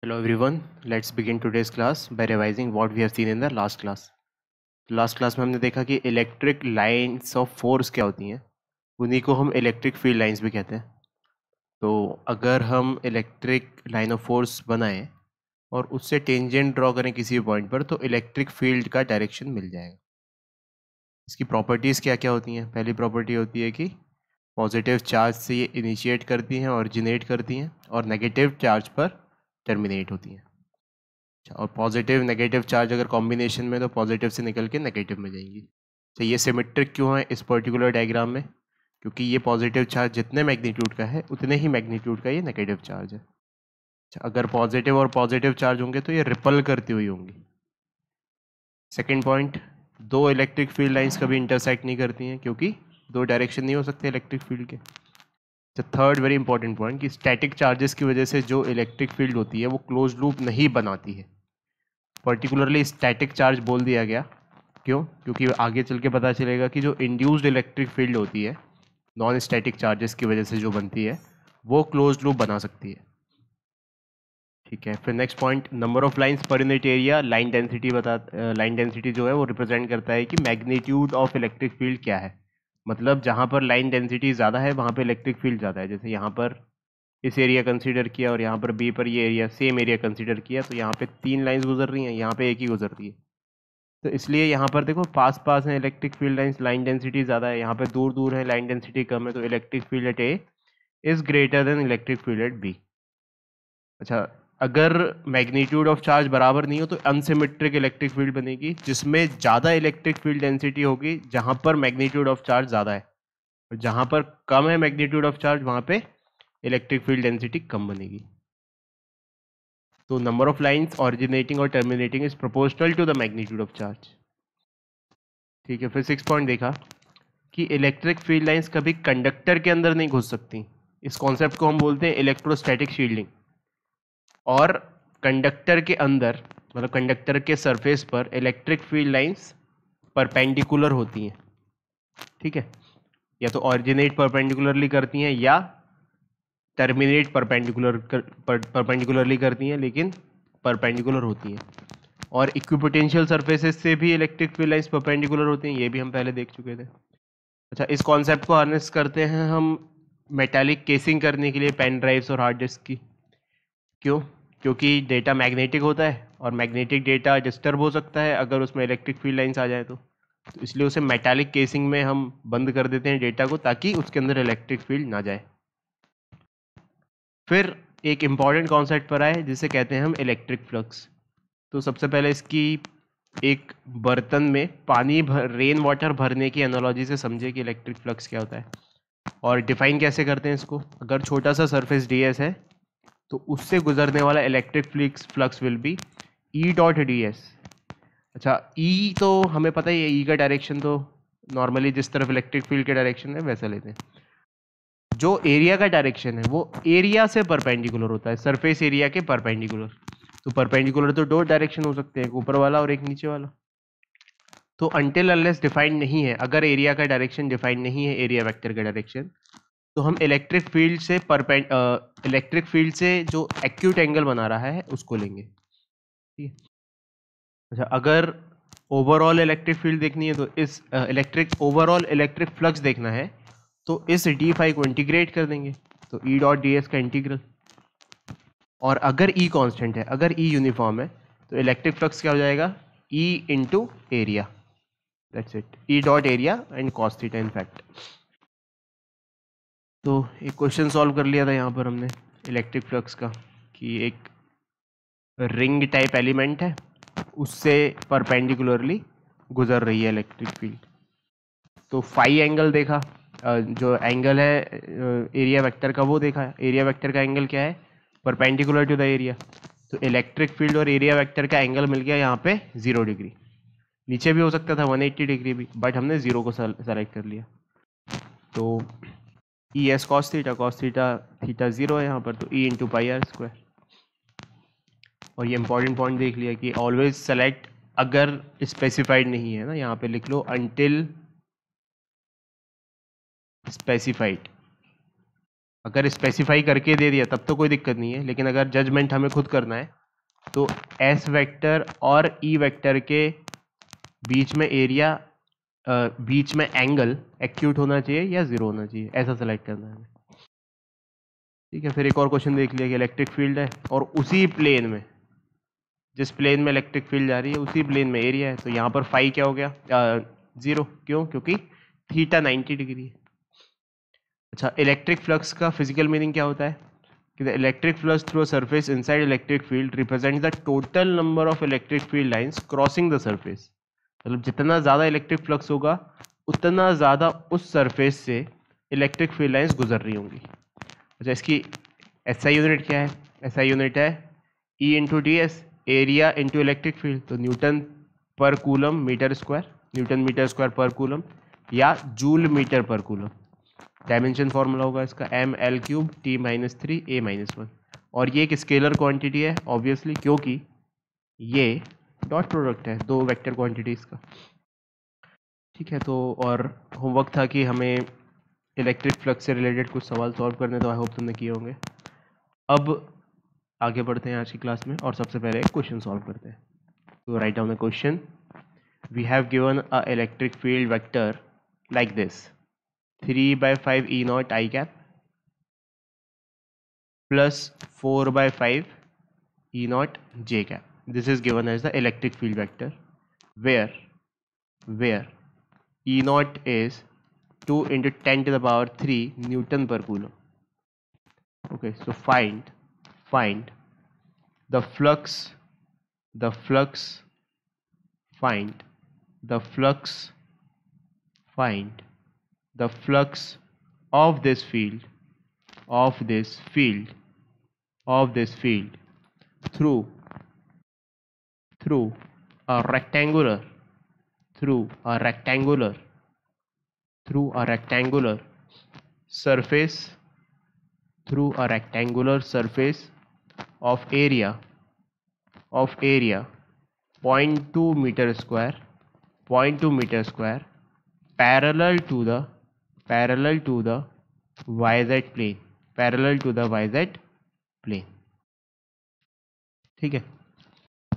Hello everyone, let's begin today's class by revising what we have seen in the last class. Last class में हमने देखा कि electric lines of force क्या होती हैं, उन्हीं को हम इलेक्ट्रिक फील्ड लाइंस भी कहते हैं. तो अगर हम इलेक्ट्रिक लाइन ऑफ फोर्स बनाएं और उससे टेंजेंट ड्रॉ करें किसी भी पॉइंट पर, तो इलेक्ट्रिक फील्ड का डायरेक्शन मिल जाएगा. इसकी प्रॉपर्टीज़ क्या क्या होती हैं? पहली प्रॉपर्टी होती है कि पॉजिटिव चार्ज से ये इनिशिएट करती हैं, ऑरिजिनेट करती हैं, और नेगेटिव चार्ज पर टर्मिनेट होती हैं. और पॉजिटिव नेगेटिव चार्ज अगर कॉम्बिनेशन में, तो पॉजिटिव से निकल के नेगेटिव में जाएंगी. तो ये सिमेट्रिक क्यों है इस पर्टिकुलर डायग्राम में? क्योंकि ये पॉजिटिव चार्ज जितने मैग्नीट्यूड का है उतने ही मैग्नीट्यूड का ये नेगेटिव चार्ज है. अच्छा, अगर पॉजिटिव और पॉजिटिव चार्ज होंगे तो ये रिपल करती हुई होंगी. सेकेंड पॉइंट, दो इलेक्ट्रिक फील्ड लाइंस कभी इंटरसेक्ट नहीं करती हैं, क्योंकि दो डायरेक्शन नहीं हो सकते इलेक्ट्रिक फील्ड के. थर्ड वेरी इंपॉर्टेंट पॉइंट, कि स्टैटिक चार्जेस की वजह से जो इलेक्ट्रिक फील्ड होती है वो क्लोज लूप नहीं बनाती है. पर्टिकुलरली स्टैटिक चार्ज बोल दिया गया. क्यों? क्योंकि आगे चल के पता चलेगा कि जो इंड्यूस्ड इलेक्ट्रिक फील्ड होती है नॉन स्टैटिक चार्जेस की वजह से जो बनती है, वो क्लोज लूप बना सकती है. ठीक है, फिर next point, number of lines per unit area. Line density line density जो है वो रिप्रेजेंट करता है कि मैग्नीट्यूड ऑफ इलेक्ट्रिक फील्ड क्या है. मतलब जहाँ पर लाइन डेंसिटी ज़्यादा है वहाँ पे इलेक्ट्रिक फील्ड ज़्यादा है. जैसे यहाँ पर इस एरिया कंसीडर किया और यहाँ पर बी पर ये एरिया सेम एरिया कंसीडर किया, तो यहाँ पे 3 लाइंस गुजर रही हैं, यहाँ पे एक ही गुजर रही है. तो इसलिए यहाँ पर देखो पास पास है electric field lines, line density ज़्यादा है. यहाँ पे दूर दूर है, लाइन डेंसिटी कम है, तो electric field at A is greater than electric field at B. अच्छा, अगर मैग्नीट्यूड ऑफ चार्ज बराबर नहीं हो तो अनसिमेट्रिक इलेक्ट्रिक फील्ड बनेगी, जिसमें ज़्यादा इलेक्ट्रिक फील्ड डेंसिटी होगी जहाँ पर मैग्नीट्यूड ऑफ चार्ज ज़्यादा है, और जहाँ पर कम है मैग्नीट्यूड ऑफ चार्ज वहाँ पे इलेक्ट्रिक फील्ड डेंसिटी कम बनेगी. तो नंबर ऑफ लाइंस ऑरिजिनेटिंग और terminating is proportional to the magnitude of charge. ठीक है, फिर 6 पॉइंट देखा कि इलेक्ट्रिक फील्ड लाइंस कभी कंडक्टर के अंदर नहीं घुस सकती. इस कॉन्सेप्ट को हम बोलते हैं इलेक्ट्रोस्टैटिक शील्डिंग. और कंडक्टर के अंदर, मतलब कंडक्टर के सरफेस पर इलेक्ट्रिक फील्ड लाइंस परपेंडिकुलर होती हैं. ठीक है, या तो ऑरिजिनेट परपेंडिकुलरली करती हैं या टर्मिनेट परपेंडिकुलरली करती हैं, लेकिन परपेंडिकुलर होती हैं. और इक्विपोटेंशियल सरफेसेस से भी इलेक्ट्रिक फील्ड लाइंस परपेंडिकुलर होती हैं, ये भी हम पहले देख चुके थे. अच्छा, इस कॉन्सेप्ट को हार्नेस करते हैं हम मेटालिक केसिंग करने के लिए पेन ड्राइव्स और हार्ड डिस्क की. क्यों? क्योंकि डेटा मैग्नेटिक होता है और मैग्नेटिक डेटा डिस्टर्ब हो सकता है अगर उसमें इलेक्ट्रिक फील्ड लाइंस आ जाए तो इसलिए उसे मेटालिक केसिंग में हम बंद कर देते हैं डेटा को, ताकि उसके अंदर इलेक्ट्रिक फील्ड ना जाए. फिर एक इम्पॉर्टेंट कॉन्सेप्ट पर आए जिसे कहते हैं हम इलेक्ट्रिक फ्लक्स. तो सबसे पहले इसकी एक बर्तन में पानी रेन वाटर भरने की एनालॉजी से समझे कि इलेक्ट्रिक फ्लक्स क्या होता है. और डिफाइन कैसे करते हैं इसको? अगर छोटा सा सरफेस ds है तो उससे गुजरने वाला electric flux will be E dot D S. अच्छा, ई तो हमें पता ही है, ई का डायरेक्शन तो नॉर्मली जिस तरफ इलेक्ट्रिक फील्ड के डायरेक्शन है वैसा लेते हैं. जो एरिया का डायरेक्शन है वो एरिया से परपेंडिकुलर होता है, सरफेस एरिया के परपेंडिकुलर. तो परपेंडिकुलर तो दो डायरेक्शन हो सकते हैं, एक ऊपर वाला और एक नीचे वाला. तो अनटिल अनलेस डिफाइंड नहीं है, अगर एरिया का डायरेक्शन डिफाइंड नहीं है, एरिया वेक्टर का डायरेक्शन, तो हम इलेक्ट्रिक फील्ड से जो एक्यूट एंगल बना रहा है उसको लेंगे. ठीक है. अच्छा, अगर ओवरऑल इलेक्ट्रिक फील्ड देखनी है तो इस ओवरऑल इलेक्ट्रिक फ्लक्स देखना है तो इस डी फाई को इंटीग्रेट कर देंगे, तो ई डॉट डी एस का इंटीग्रल. और अगर ई कांस्टेंट है, अगर ई यूनिफॉर्म है, तो इलेक्ट्रिक फ्लक्स क्या हो जाएगा? E into area. That's it, E dot area and cos theta in fact. तो एक क्वेश्चन सॉल्व कर लिया था यहाँ पर हमने इलेक्ट्रिक फ्लक्स का, कि एक रिंग टाइप एलिमेंट है, उससे परपेंडिकुलरली गुजर रही है इलेक्ट्रिक फील्ड. तो फाई एंगल देखा, जो एंगल है एरिया वेक्टर का वो देखा. एरिया वेक्टर का एंगल क्या है? Perpendicular to the area. तो इलेक्ट्रिक फील्ड और एरिया वेक्टर का एंगल मिल गया यहाँ पे 0 डिग्री. नीचे भी हो सकता था 180 डिग्री भी, बट हमने 0 को सेलेक्ट कर लिया. तो E S cos theta theta 0 है यहाँ पर, तो E into pi R square. और ये इंपॉर्टेंट पॉइंट देख लिया कि ऑलवेज सेलेक्ट, अगर स्पेसिफाइड नहीं है ना, यहाँ पे लिख लो अनटिल स्पेसिफाइड. अगर स्पेसिफाई करके दे दिया तब तो कोई दिक्कत नहीं है, लेकिन अगर जजमेंट हमें खुद करना है तो एस वेक्टर और ई वेक्टर के बीच में एरिया, बीच में एंगल एक्यूट होना चाहिए या जीरो होना चाहिए, ऐसा सेलेक्ट करना है हमें। ठीक है, फिर एक और क्वेश्चन देख लिया कि इलेक्ट्रिक फील्ड है और उसी प्लेन में, जिस प्लेन में इलेक्ट्रिक फील्ड जा रही है उसी प्लेन में एरिया है, तो यहाँ पर फाई क्या हो गया, जीरो। क्यों? क्योंकि थीटा 90 डिग्री है। अच्छा, इलेक्ट्रिक फ्लक्स का फिजिकल मीनिंग क्या होता है कि the electric flux through a surface inside electric field represent the total number of electric field lines crossing the surface. मतलब जितना ज़्यादा इलेक्ट्रिक फ्लक्स होगा उतना ज़्यादा उस सरफेस से इलेक्ट्रिक फील्ड लाइंस गुजर रही होंगी। अच्छा, इसकी एसआई यूनिट क्या है? एसआई यूनिट है E into D S, area into electric field. तो newton per coulomb metre square, newton metre square per coulomb या joule metre per coulomb. Dimension formula होगा इसका M L cube T minus three A minus one. और ये एक scalar quantity है obviously, क्योंकि ये डॉट प्रोडक्ट है दो वेक्टर क्वांटिटीज का। ठीक है, तो और होमवर्क था कि हमें इलेक्ट्रिक फ्लक्स से रिलेटेड कुछ सवाल सॉल्व करने, तो आई होप तुमने किए होंगे। अब आगे बढ़ते हैं आज की क्लास में और सबसे पहले क्वेश्चन सॉल्व करते हैं। तो write down the question. We have given a electric field vector like this 3/5 E naught I cap plus 4/5 E naught J cap. This is given as the electric field vector where E naught is 2 into 10 to the power 3 Newton per coulomb. Okay, so find the flux, the flux, find the flux, find the flux of this field, of this field, of this field through through a rectangular, through a rectangular, through a rectangular surface, through a rectangular surface of area, of area 0.2 meter square, 0.2 meter square, parallel to the, parallel to the yz plane, parallel to the yz plane। ठीक है,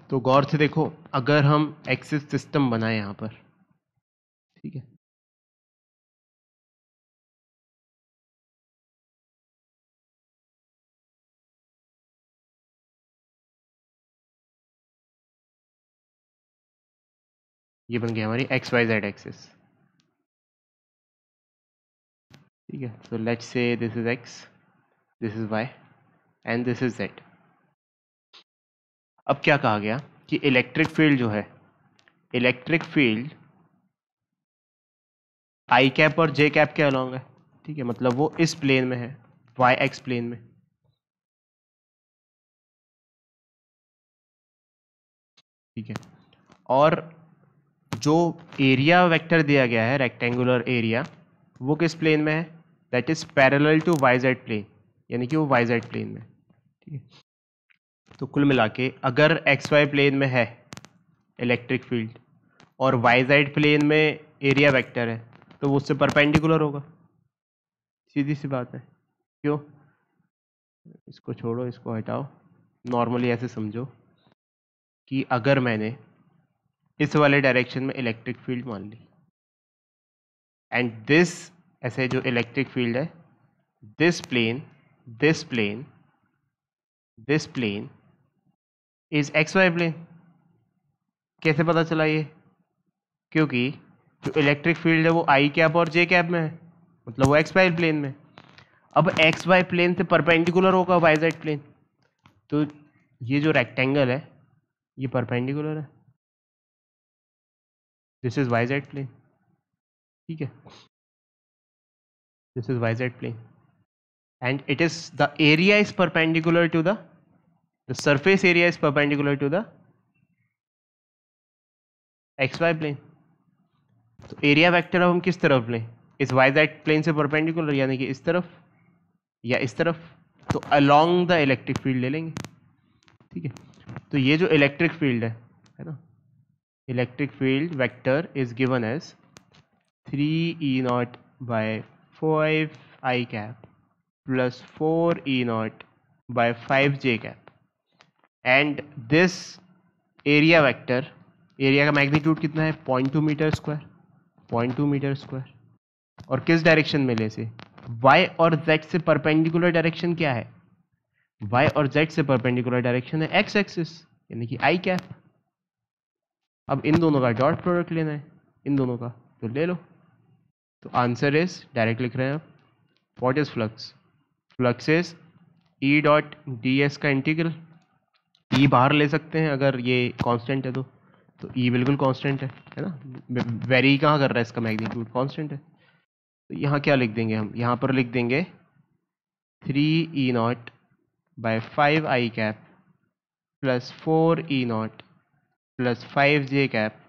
तो गौर से देखो, अगर हम axis system बनाए यहाँ पर, ठीक है, ये बन गया हमारी एक्स वाई जेड एक्सिस। ठीक है, so let's say this is x, this is y and this is z। अब क्या कहा गया कि इलेक्ट्रिक फील्ड जो है, इलेक्ट्रिक फील्ड आई कैप और जे कैप के अलॉन्ग है। ठीक है, मतलब वो इस प्लेन में है, वाई एक्स प्लेन में। ठीक है, और जो एरिया वेक्टर दिया गया है रेक्टेंगुलर एरिया, वो किस प्लेन में है? That is parallel to Y Z plane, यानी कि वो वाई जेड प्लेन में। ठीक है, तो कुल मिला के अगर एक्स वाई प्लेन में है इलेक्ट्रिक फील्ड और वाई जेड प्लेन में एरिया वेक्टर है, तो वो उससे परपेंडिकुलर होगा। सीधी सी बात है। क्यों? इसको छोड़ो, इसको हटाओ, नॉर्मली ऐसे समझो कि अगर मैंने इस वाले डायरेक्शन में इलेक्ट्रिक फील्ड मान ली एंड दिस, ऐसे जो इलेक्ट्रिक फील्ड है, this plane, this plane, this plane is X Y plane. कैसे पता चला ये? क्योंकि जो इलेक्ट्रिक फील्ड है वो आई कैप और जे कैप में है, मतलब वो एक्स वाई प्लेन में। अब एक्स वाई प्लेन से परपेंडिकुलर होगा वाई जेड प्लेन, तो ये जो रेक्टेंगल है ये परपेंडिकुलर है, this is Y Z plane. ठीक है, this is Y Z plane and it is, the area is perpendicular to the surface area is perpendicular to the xy plane। तो area vector अब हम किस तरफ लें? इस वाई जेड प्लेन से परपेंडिकुलर, यानी कि इस तरफ या इस तरफ, तो अलोंग द इलेक्ट्रिक फील्ड ले लेंगे। ठीक है, तो ये जो इलेक्ट्रिक फील्ड है ना, electric field vector is given as 3 E naught by 5 I cap plus 4 E naught by 5 j cap, and this area vector, area का मैग्नीट्यूड कितना है 0.2 मीटर स्क्वायर, 0.2 मीटर स्क्वायर, और किस डायरेक्शन में ले से, y और z से परपेंडिकुलर डायरेक्शन क्या है, y और z से परपेंडिकुलर डायरेक्शन है x एक्सिस यानी कि i कैप। अब इन दोनों का डॉट प्रोडक्ट लेना है, इन दोनों का, तो ले लो। तो आंसर इज, डायरेक्ट लिख रहे हैं आप, what is flux, flux is E dot D S का इंटीग्रल, ई बाहर ले सकते हैं अगर ये कांस्टेंट है तो ई बिल्कुल कांस्टेंट है ना, वेरी कहाँ कर रहा है, इसका मैग्नीट्यूड कांस्टेंट है। तो यहाँ क्या लिख देंगे हम, यहाँ पर लिख देंगे 3 E naught by 5 I cap plus 4 E naught plus 5 J cap,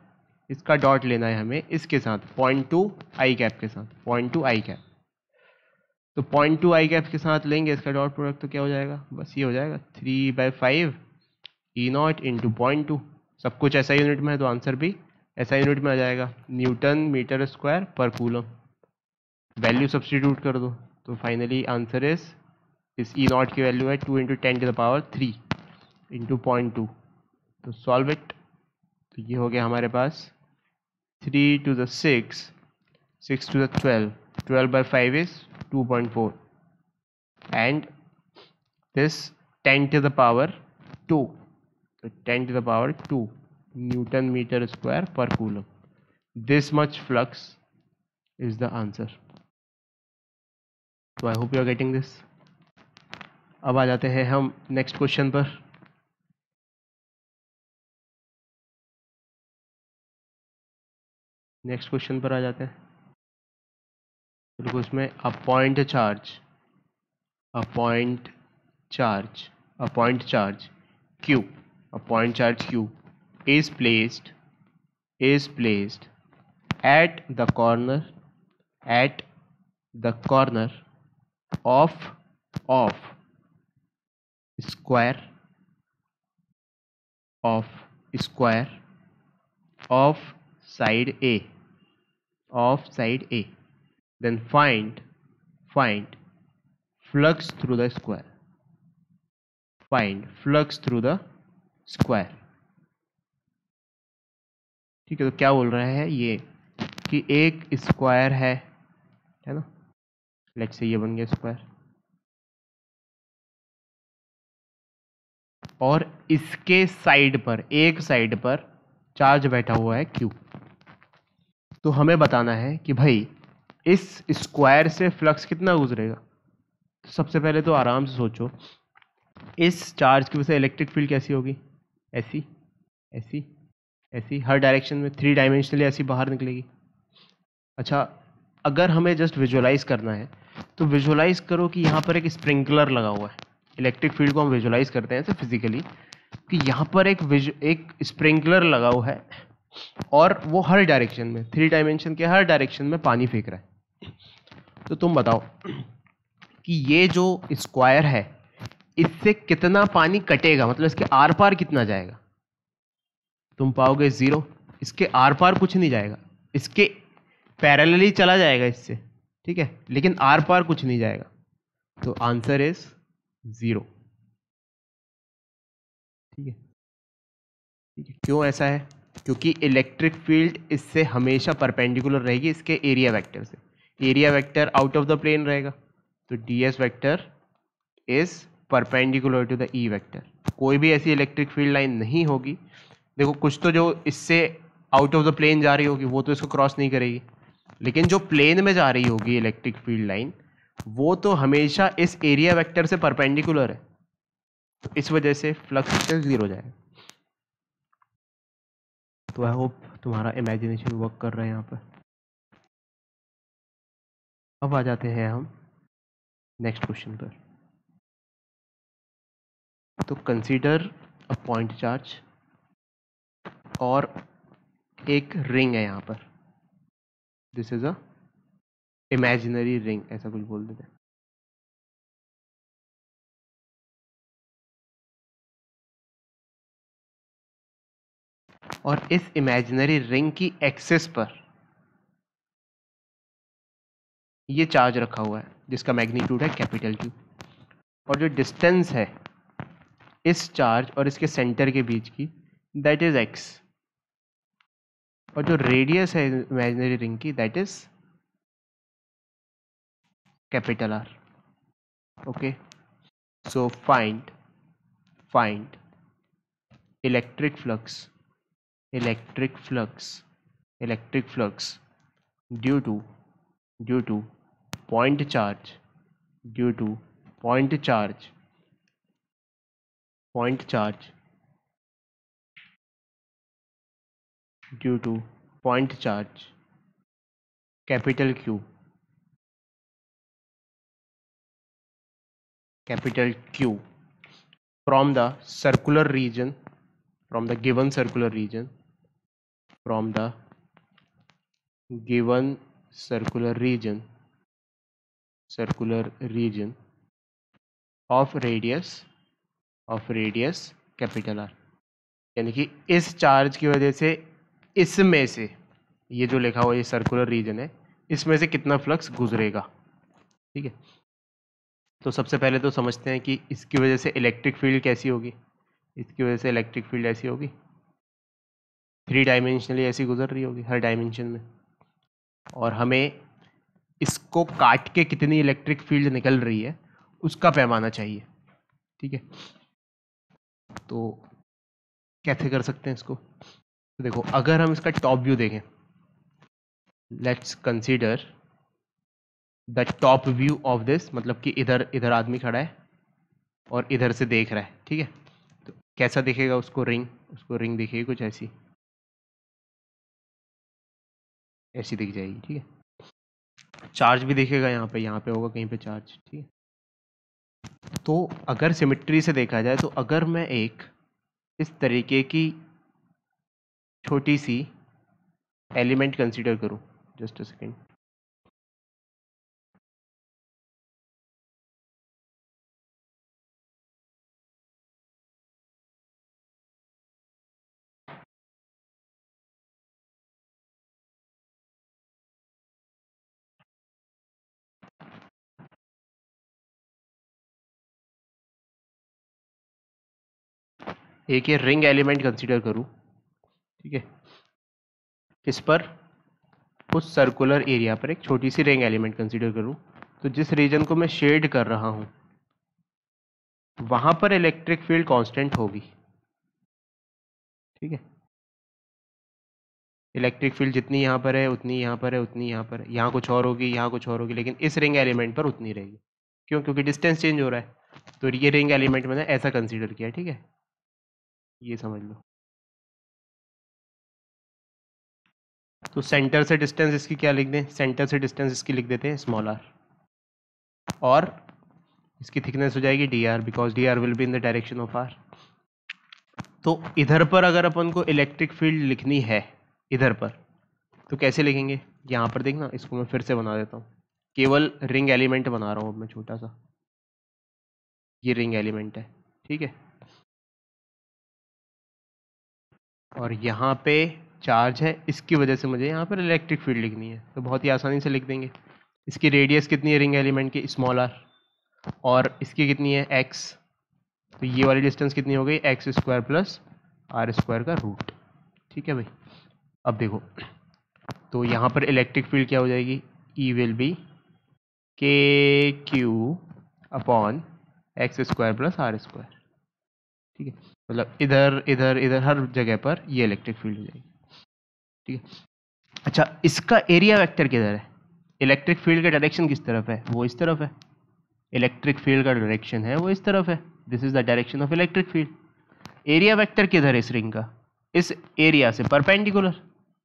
इसका डॉट लेना है हमें इसके साथ 0.2 आई कैप के साथ, 0.2 आई कैप। तो 0.2 आई कैप के साथ लेंगे इसका डॉट प्रोडक्ट, तो क्या हो जाएगा, बस ये हो जाएगा 3/5 ई नॉट इंटू 0.2, सब कुछ ऐसा यूनिट में है तो आंसर भी ऐसा यूनिट में आ जाएगा, Newton metre square per coulomb. Value substitute कर दो, तो फाइनली आंसर इस ई नॉट की वैल्यू है 2 × 10⁻³ इंटू 0.2। तो सॉल्व इट, तो ये हो गया हमारे पास 3 to the 6, 6 to the 12, 12/5 is 2.4, and this 10 to the power 2, so 10 to the power 2 Newton meter square per coulomb. This much flux is the answer. So I hope you are getting this. अब आ जाते हैं हम next question पर। Next question पर आ जाते हैं। बिल्कुल उसमें a point charge Q, a point charge Q is placed at the corner of square of side A, then find flux through the square, ठीक है। तो क्या बोल रहा है ये कि एक स्क्वायर है ना, लेट्स से ये बन गया स्क्वायर, और इसके साइड पर, एक साइड पर चार्ज बैठा हुआ है Q। तो हमें बताना है कि भाई इस स्क्वायर से फ्लक्स कितना गुजरेगा। तो सबसे पहले तो आराम से सोचो, इस चार्ज की वजह से इलेक्ट्रिक फील्ड कैसी होगी, ऐसी हर डायरेक्शन में 3 डायमेंशनली ऐसी बाहर निकलेगी। अच्छा, अगर हमें जस्ट विजुअलाइज करना है तो विजुअलाइज करो कि यहाँ पर एक स्प्रिंकलर लगा हुआ है। इलेक्ट्रिक फील्ड को हम विजुअलाइज करते हैं ऐसे फिजिकली कि यहाँ पर एक स्प्रिंकलर लगा हुआ है और वो हर डायरेक्शन में, 3 डायमेंशन के हर डायरेक्शन में पानी फेंक रहा है। तो तुम बताओ कि ये जो स्क्वायर है इससे कितना पानी कटेगा, मतलब इसके आर पार कितना जाएगा। तुम पाओगे 0, इसके आर पार कुछ नहीं जाएगा, इसके पैरेलली चला जाएगा इससे, ठीक है, लेकिन आर पार कुछ नहीं जाएगा। तो आंसर इज 0, ठीक है। क्यों ऐसा है, क्योंकि इलेक्ट्रिक फील्ड इससे हमेशा परपेंडिकुलर रहेगी इसके एरिया वेक्टर से। Area vector out of the plane रहेगा, तो ds vector is perpendicular to the E vector. कोई भी ऐसी इलेक्ट्रिक फील्ड लाइन नहीं होगी, देखो कुछ तो जो इससे आउट ऑफ द प्लेन जा रही होगी वो तो इसको क्रॉस नहीं करेगी, लेकिन जो प्लेन में जा रही होगी इलेक्ट्रिक फील्ड लाइन वो तो हमेशा इस एरिया वेक्टर से परपेंडिकुलर है, तो इस वजह से फ्लक्स 0 हो जाएगा। तो आई होप तुम्हारा इमेजिनेशन वर्क कर रहा है यहाँ पर। अब आ जाते हैं हम नेक्स्ट क्वेश्चन पर। तो कंसीडर अ पॉइंट चार्ज और एक रिंग है यहाँ पर, this is a imaginary ring, ऐसा कुछ बोल देते हैं। और इस इमेजिनरी रिंग की एक्सिस पर ये चार्ज रखा हुआ है, जिसका मैग्नीट्यूड है कैपिटल Q, और जो डिस्टेंस है इस चार्ज और इसके सेंटर के बीच की दैट इज x, और जो रेडियस है इमेजिनरी रिंग की that is capital R. Okay, so find electric flux due to point charge due to point charge capital Q from the given circular region of radius capital R. यानी कि इस charge की वजह से इसमें से ये जो लिखा हुआ ये सर्कुलर रीजन है, इसमें से कितना फ्लक्स गुजरेगा. ठीक है, तो सबसे पहले तो समझते हैं कि इसकी वजह से इलेक्ट्रिक फील्ड कैसी होगी. इसकी वजह से इलेक्ट्रिक फील्ड ऐसी होगी, 3 डायमेंशनली ऐसी गुजर रही होगी हर डायमेंशन में, और हमें इसको काट के कितनी इलेक्ट्रिक फील्ड निकल रही है उसका पैमाना चाहिए. ठीक है, तो कैसे कर सकते हैं इसको. तो देखो, अगर हम इसका टॉप व्यू देखें, let's consider the top view of this, मतलब कि इधर आदमी खड़ा है और इधर से देख रहा है. ठीक है, तो कैसा दिखेगा उसको रिंग दिखेगी कुछ ऐसी दिख जाएगी. ठीक है, चार्ज भी दिखेगा यहाँ पे होगा कहीं पे चार्ज. ठीक है, तो अगर सिमेट्री से देखा जाए तो अगर मैं एक इस तरीके की छोटी सी एलिमेंट कंसीडर करूं, जस्ट अ सेकेंड, एक ये रिंग एलिमेंट कंसीडर करूं. ठीक है, इस पर उस सर्कुलर एरिया पर एक छोटी सी रिंग एलिमेंट कंसीडर करूं, तो जिस रीजन को मैं शेड कर रहा हूं वहां पर इलेक्ट्रिक फील्ड कांस्टेंट होगी. ठीक है, इलेक्ट्रिक फील्ड जितनी यहाँ पर है उतनी यहाँ पर है, उतनी यहाँ पर है, यहाँ कुछ और होगी, यहाँ कुछ और होगी, लेकिन इस रिंग एलिमेंट पर उतनी रहेगी. क्यों? क्योंकि डिस्टेंस चेंज हो रहा है. तो ये रिंग एलिमेंट मैंने ऐसा कंसीडर किया. ठीक है, ये समझ लो. तो सेंटर से डिस्टेंस इसकी क्या लिख दें, सेंटर से डिस्टेंस इसकी लिख देते हैं स्मॉल r, और इसकी थिकनेस हो जाएगी dr, because dr will be in the direction of r. तो इधर पर अगर अपन को इलेक्ट्रिक फील्ड लिखनी है इधर पर, तो कैसे लिखेंगे. यहाँ पर देखना, इसको मैं फिर से बना देता हूँ, केवल रिंग एलिमेंट बना रहा हूँ अब मैं छोटा सा. ये रिंग एलिमेंट है. ठीक है, और यहाँ पे चार्ज है, इसकी वजह से मुझे यहाँ पर इलेक्ट्रिक फील्ड लिखनी है, तो बहुत ही आसानी से लिख देंगे. इसकी रेडियस कितनी है रिंग एलिमेंट की, स्मॉल r, और इसकी कितनी है x, तो ये वाली डिस्टेंस कितनी हो गई, x square plus r square का रूट. ठीक है भाई, अब देखो, तो यहाँ पर इलेक्ट्रिक फील्ड क्या हो जाएगी, E will be KQ upon x square plus r square. ठीक है, मतलब इधर हर जगह पर ये इलेक्ट्रिक फील्ड हो जाएगी. ठीक है, अच्छा, इसका एरिया वेक्टर किधर है, इलेक्ट्रिक फील्ड का डायरेक्शन किस तरफ है, वो इस तरफ है. इलेक्ट्रिक फील्ड का डायरेक्शन है वो इस तरफ है, this is the direction of electric field. Area vector किधर है इस रिंग का, इस एरिया से परपेंडिकुलर,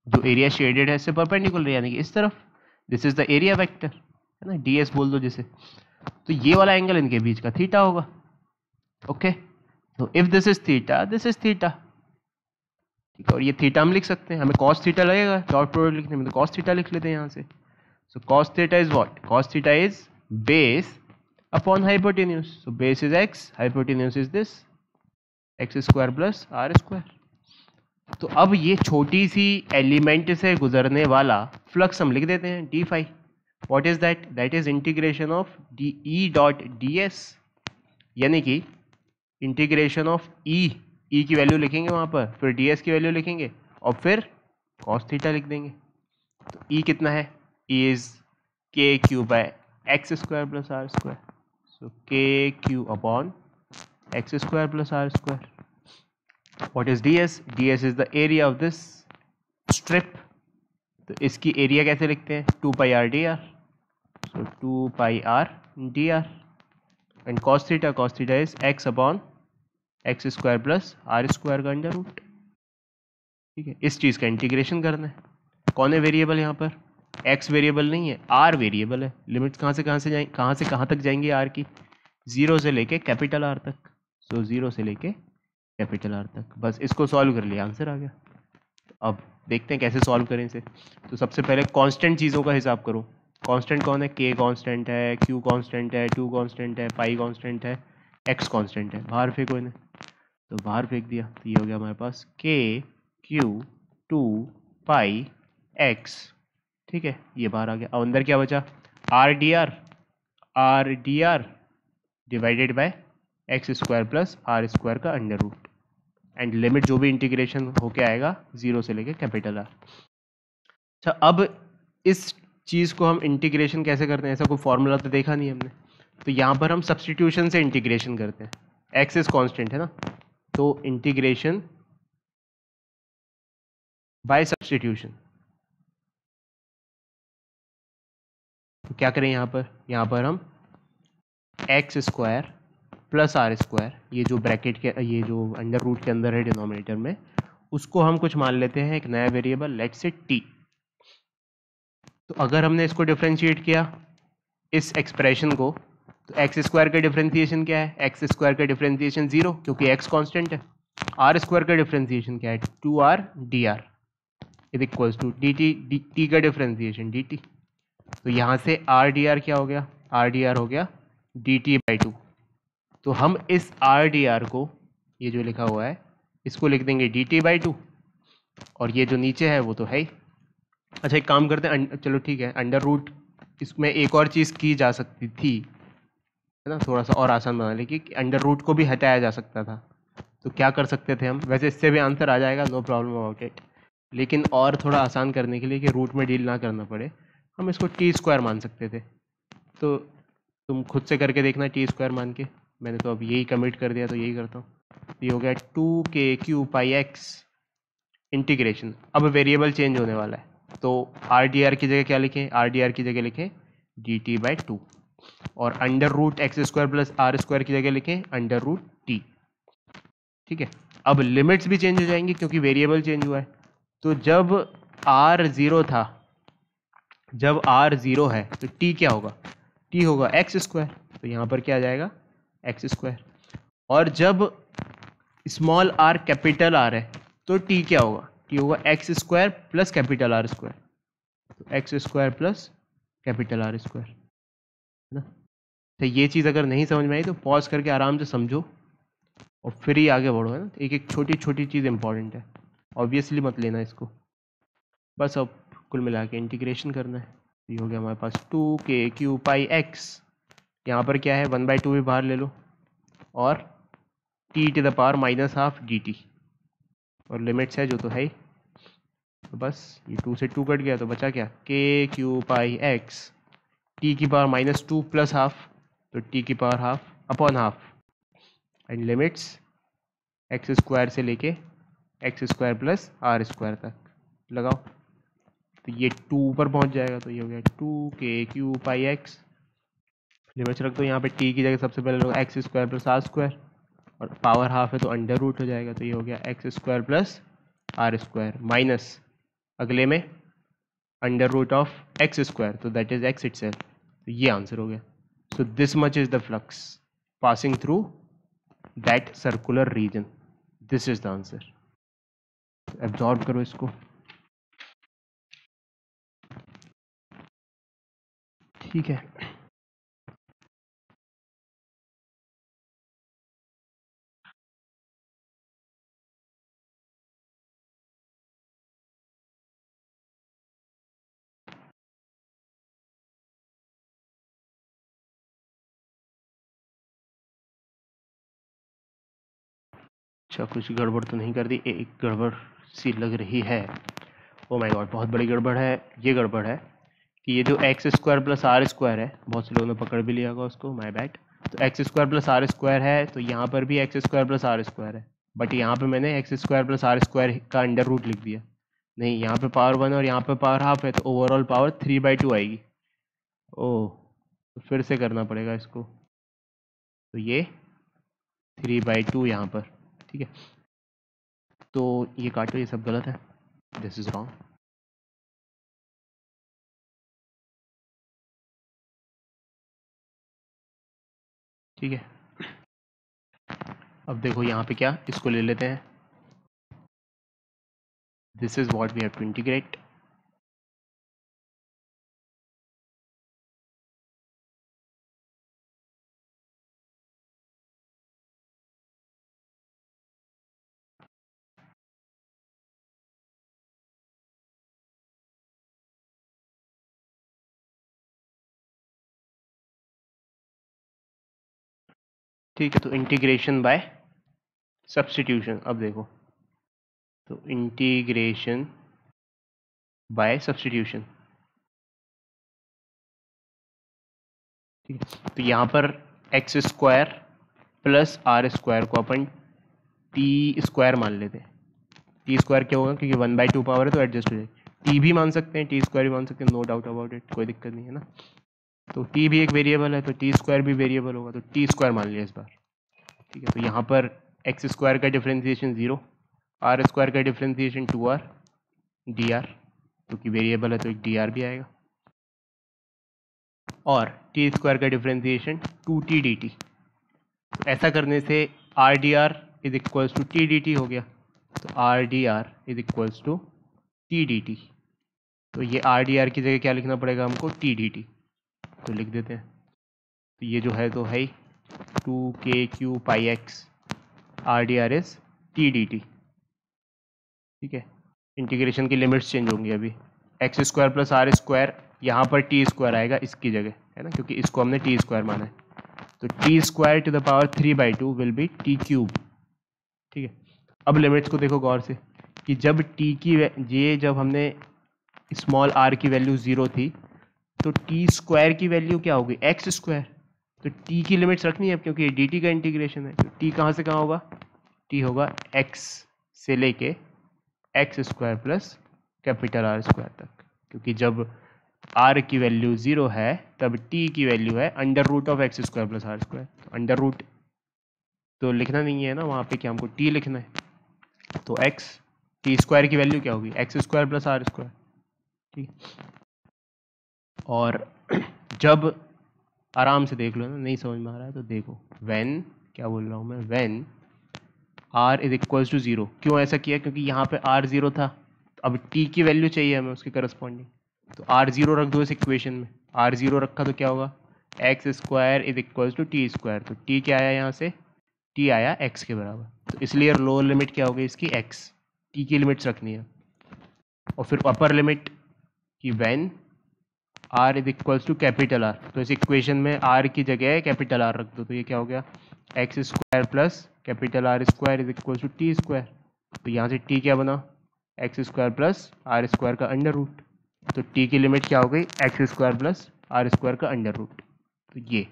जो एरिया शेडेड है इससे परपेंडिकुलर, यानी कि इस तरफ. This is the area vector, है ना, ds बोल दो जिसे. तो ये वाला एंगल इनके बीच का थीटा होगा. ओके, तो if this is theta, this is theta. ठीक है, और ये थीटा हम लिख सकते हैं, हमें cos थीटा लगेगा डॉट प्रोडक्ट लिखने में, तो cos थीटा लिख लेते हैं यहाँ से. सो cos theta is what, cos theta is base upon hypotenuse. So base is x, hypotenuse is this x square plus r square. तो अब ये छोटी सी एलिमेंट से गुजरने वाला फ्लक्स हम लिख देते हैं d phi. What is that? That is integration of D E dot D S, यानी कि इंटीग्रेशन ऑफ ई की वैल्यू लिखेंगे वहां पर, फिर डी एस की वैल्यू लिखेंगे और फिर कॉस थीटा लिख देंगे। तो ई कितना है? E is K Q by X square plus R square, so K Q upon X square plus R square. What is D S? D S is the area of this strip. तो इसकी area कैसे लिखते हैं? 2 pi R D R, so 2 pi R D R. And cos theta is X upon X square plus R square का under root. ठीक है, इस चीज़ का इंटीग्रेशन करना है। कौन है वेरिएबल यहाँ पर? एक्स वेरिएबल नहीं है, आर वेरिएबल है। लिमिट्स कहाँ से जाएंगे, कहाँ से कहाँ तक जाएंगी आर की? जीरो से लेके कैपिटल आर तक। सो जीरो से लेके कैपिटल आर तक। बस इसको सॉल्व कर लिया, आंसर आ गया। अब देखते हैं कैसे सॉल्व करें इसे। तो सबसे पहले कांस्टेंट चीज़ों का हिसाब करो। कांस्टेंट कौन है? के कांस्टेंट है, क्यू कांस्टेंट है, टू कांस्टेंट है, पाई कांस्टेंट है, एक्स कांस्टेंट है। बाहर फेंको इन्हें। तो बाहर फेंक दिया, तो ये हो गया हमारे पास के क्यू टू पाई एक्स। ठीक है, ये बाहर आ गया। अब अंदर क्या बचा? R D R divided by X square plus R square का अंडर रूट। एंड लिमिट जो भी इंटीग्रेशन होके आएगा जीरो से लेके कैपिटल आर। अच्छा, अब इस चीज़ को हम इंटीग्रेशन कैसे करते हैं? ऐसा कोई फॉर्मूला तो देखा नहीं हमने। तो यहाँ पर हम सब्सटीट्यूशन से इंटीग्रेशन करते हैं। एक्स इज कॉन्स्टेंट है ना, तो इंटीग्रेशन बाय सब्सटीट्यूशन। तो क्या करें यहाँ पर हम X square plus R square, ये जो ब्रैकेट के, ये जो अंडर रूट के अंदर है डिनोमिनेटर में, उसको हम कुछ मान लेते हैं एक नया वेरिएबल, लेट्स से टी। तो अगर हमने इसको डिफरेंशिएट किया इस एक्सप्रेशन को, तो एक्स स्क्वायर का डिफरेंशिएशन क्या है? एक्स स्क्वायर का डिफरेंशिएशन जीरो, क्योंकि एक्स कांस्टेंट है। आर स्क्वायर का डिफरेंशिएशन क्या है? 2r dr is equals to D T का डिफरेंशिएशन dt। तो यहाँ से आर डी आर क्या हो गया? आर डी आर हो गया डी टी बाई टू। तो हम इस आर डी आर को, ये जो लिखा हुआ है, इसको लिख देंगे डी टी बाई टू, और ये जो नीचे है वो तो है ही। अच्छा, एक काम करते हैं, चलो ठीक है, अंडर रूट, इसमें एक और चीज़ की जा सकती थी, है ना, थोड़ा सा और आसान बना लेकिन कि अंडर रूट को भी हटाया जा सकता था। तो क्या कर सकते थे हम? वैसे इससे भी आंसर आ जाएगा, नो प्रॉब्लम अबाउट इट, लेकिन और थोड़ा आसान करने के लिए कि रूट में डील ना करना पड़े, हम इसको टी स्क्वायर मान सकते थे। तो तुम खुद से करके देखना टी स्क्वायर मान के। मैंने तो अब यही कमिट कर दिया, तो यही करता हूँ। ये हो गया 2k³ पाई एक्स इंटीग्रेशन। अब वेरिएबल चेंज होने वाला है, तो आर डी आर की जगह क्या लिखें? आर डी आर की जगह लिखें डी टी बाई टू, और under root X square plus R square की जगह लिखें अंडर रूट टी। ठीक है, अब लिमिट्स भी चेंज हो जाएंगी क्योंकि वेरिएबल चेंज हुआ है। तो जब आर जीरो था, जब आर जीरो है, तो टी क्या होगा? टी होगा एक्स स्क्वायर, तो यहाँ पर क्या आ जाएगा? X square. और जब स्मॉल आर कैपिटल आर है, तो टी क्या होगा? टी होगा X square plus capital R square, तो X square plus capital R square, है ना। तो ये चीज़ अगर नहीं समझ में आई तो पॉज करके आराम से समझो और फिर ही आगे बढ़ो, है ना। एक एक छोटी छोटी चीज़ इंपॉर्टेंट है, ऑब्वियसली मत लेना इसको। बस अब कुल मिला के इंटीग्रेशन करना है। ये हो गया हमारे पास 2k³ पाई एक्स। यहाँ पर क्या है? 1/2 भी बाहर ले लो, और T to the power minus half D T, और लिमिट्स है जो तो है ही। तो बस ये 2 से 2 कट गया, तो बचा क्या? k³ पाई एक्स टी की power minus two plus half, तो टी की power half upon half, and limits X square से लेके X square plus R square तक लगाओ। तो ये 2 ऊपर पहुंच जाएगा, तो ये हो गया 2k³ पाई एक्स। लिमिट्स रख दो यहाँ पे, टी की जगह सबसे पहले लो X square plus R square, और पावर हाफ है तो अंडर रूट हो जाएगा, तो ये हो गया X square plus R square minus अगले में under root of X square, तो दैट इज एक्स इटसेल्फ। तो ये आंसर हो गया। So this much is the flux passing through that circular region, this is the answer. Absorb करो इसको। ठीक है। अच्छा, कुछ गड़बड़ तो नहीं कर दी? एक गड़बड़ सी लग रही है। ओ माय गॉड, बहुत बड़ी गड़बड़ है। ये गड़बड़ है कि ये जो X square plus R square है, बहुत से लोगों ने पकड़ भी लिया होगा उसको, माय बैड। तो X square plus R square है, तो यहाँ पर भी X square plus R square है, बट यहाँ पे मैंने X square plus R square का अंडर रूट लिख दिया। नहीं, यहाँ पे पावर 1 और यहाँ पे पावर हाफ है, तो ओवरऑल पावर 3/2 आएगी। ओह, तो फिर से करना पड़ेगा इसको। तो ये 3/2 यहाँ पर, ठीक है। तो ये काटो, ये सब गलत है, दिस इज रॉन्ग। ठीक है, अब देखो यहाँ पे क्या, इसको ले लेते हैं। This is what we have to integrate. ठीक है, तो इंटीग्रेशन बाय सब्स्टिट्यूशन। अब देखो, तो इंटीग्रेशन बाय सब्स्टिट्यूशन, ठीक है। तो यहाँ पर X square plus R square को अपन टी स्क्वायर मान लेते हैं। टी स्क्वायर क्या होगा, क्योंकि 1/2 पावर है तो एडजस्ट हो जाएगी। टी भी मान सकते हैं, टी स्क्वायर भी मान सकते हैं, नो डाउट अबाउट इट, कोई दिक्कत नहीं है ना। तो टी भी एक वेरिएबल है, तो टी स्क्वायर भी वेरिएबल होगा, तो टी स्क्वायर मान लिया इस बार, ठीक है। तो यहाँ पर एक्स स्क्वायर का डिफ्रेंसिएशन 0, आर स्क्वायर का डिफ्रेंसिएशन 2r dr, क्योंकि वेरिएबल है तो एक dr भी आएगा, और टी स्क्वायर का डिफ्रेंसिएशन 2t dt। तो ऐसा करने से R D R is equals to T D T हो गया। तो R D R is equals to T D T. तो ये आर डी आर की जगह क्या लिखना पड़ेगा हमको, टी डी टी। तो लिख देते हैं। तो ये जो है तो है 2k³ pi X, R D R is T D T, ठीक है। इंटीग्रेशन की लिमिट्स चेंज होंगी अभी। X square plus R square, यहाँ पर टी स्क्वायर आएगा इसकी जगह, है ना, क्योंकि इसको हमने टी स्क्वायर माना है। तो T square to the power 3/2 will be t³, ठीक है। अब लिमिट्स को देखो गौर से, कि जब t की ये जब हमने स्मॉल r की वैल्यू 0 थी, तो टी स्क्वायर की वैल्यू क्या होगी, एक्स स्क्वायर। तो t की लिमिट्स रखनी है, क्योंकि ये dt का इंटीग्रेशन है। तो t कहाँ से कहाँ होगा, t होगा x से लेके X square plus capital R square तक, क्योंकि जब r की वैल्यू 0 है तब t की वैल्यू है under root of X square plus R square. Under root तो लिखना नहीं है ना वहाँ पे, क्या हमको t लिखना है। तो x, टी स्क्वायर की वैल्यू क्या होगी, X square plus R square, ठीक। और जब, आराम से देख लो ना, नहीं समझ में आ रहा है तो देखो, व्हेन, क्या बोल रहा हूँ मैं, when r is equals to 0। क्यों ऐसा किया, क्योंकि यहाँ पे r 0 था, अब t की वैल्यू चाहिए हमें उसके करस्पॉन्डिंग। तो r 0 रख दो इस इक्वेशन में। r 0 रखा तो क्या होगा, X square is equals to T square. तो t क्या आया यहाँ से, t आया x के बराबर। तो इसलिए लोअर लिमिट क्या होगी इसकी, x। t की लिमिट्स रखनी है। और फिर अपर लिमिट कि when r is equals to capital R, तो इस इक्वेशन में r की जगह कैपिटल R रख दो। तो ये क्या हो गया, X square plus capital R square is equals to T square. तो यहाँ से t क्या बना, X square plus R square का अंडर रूट। तो t की लिमिट क्या हो गई, X square plus R square का अंडर रूट। तो ये,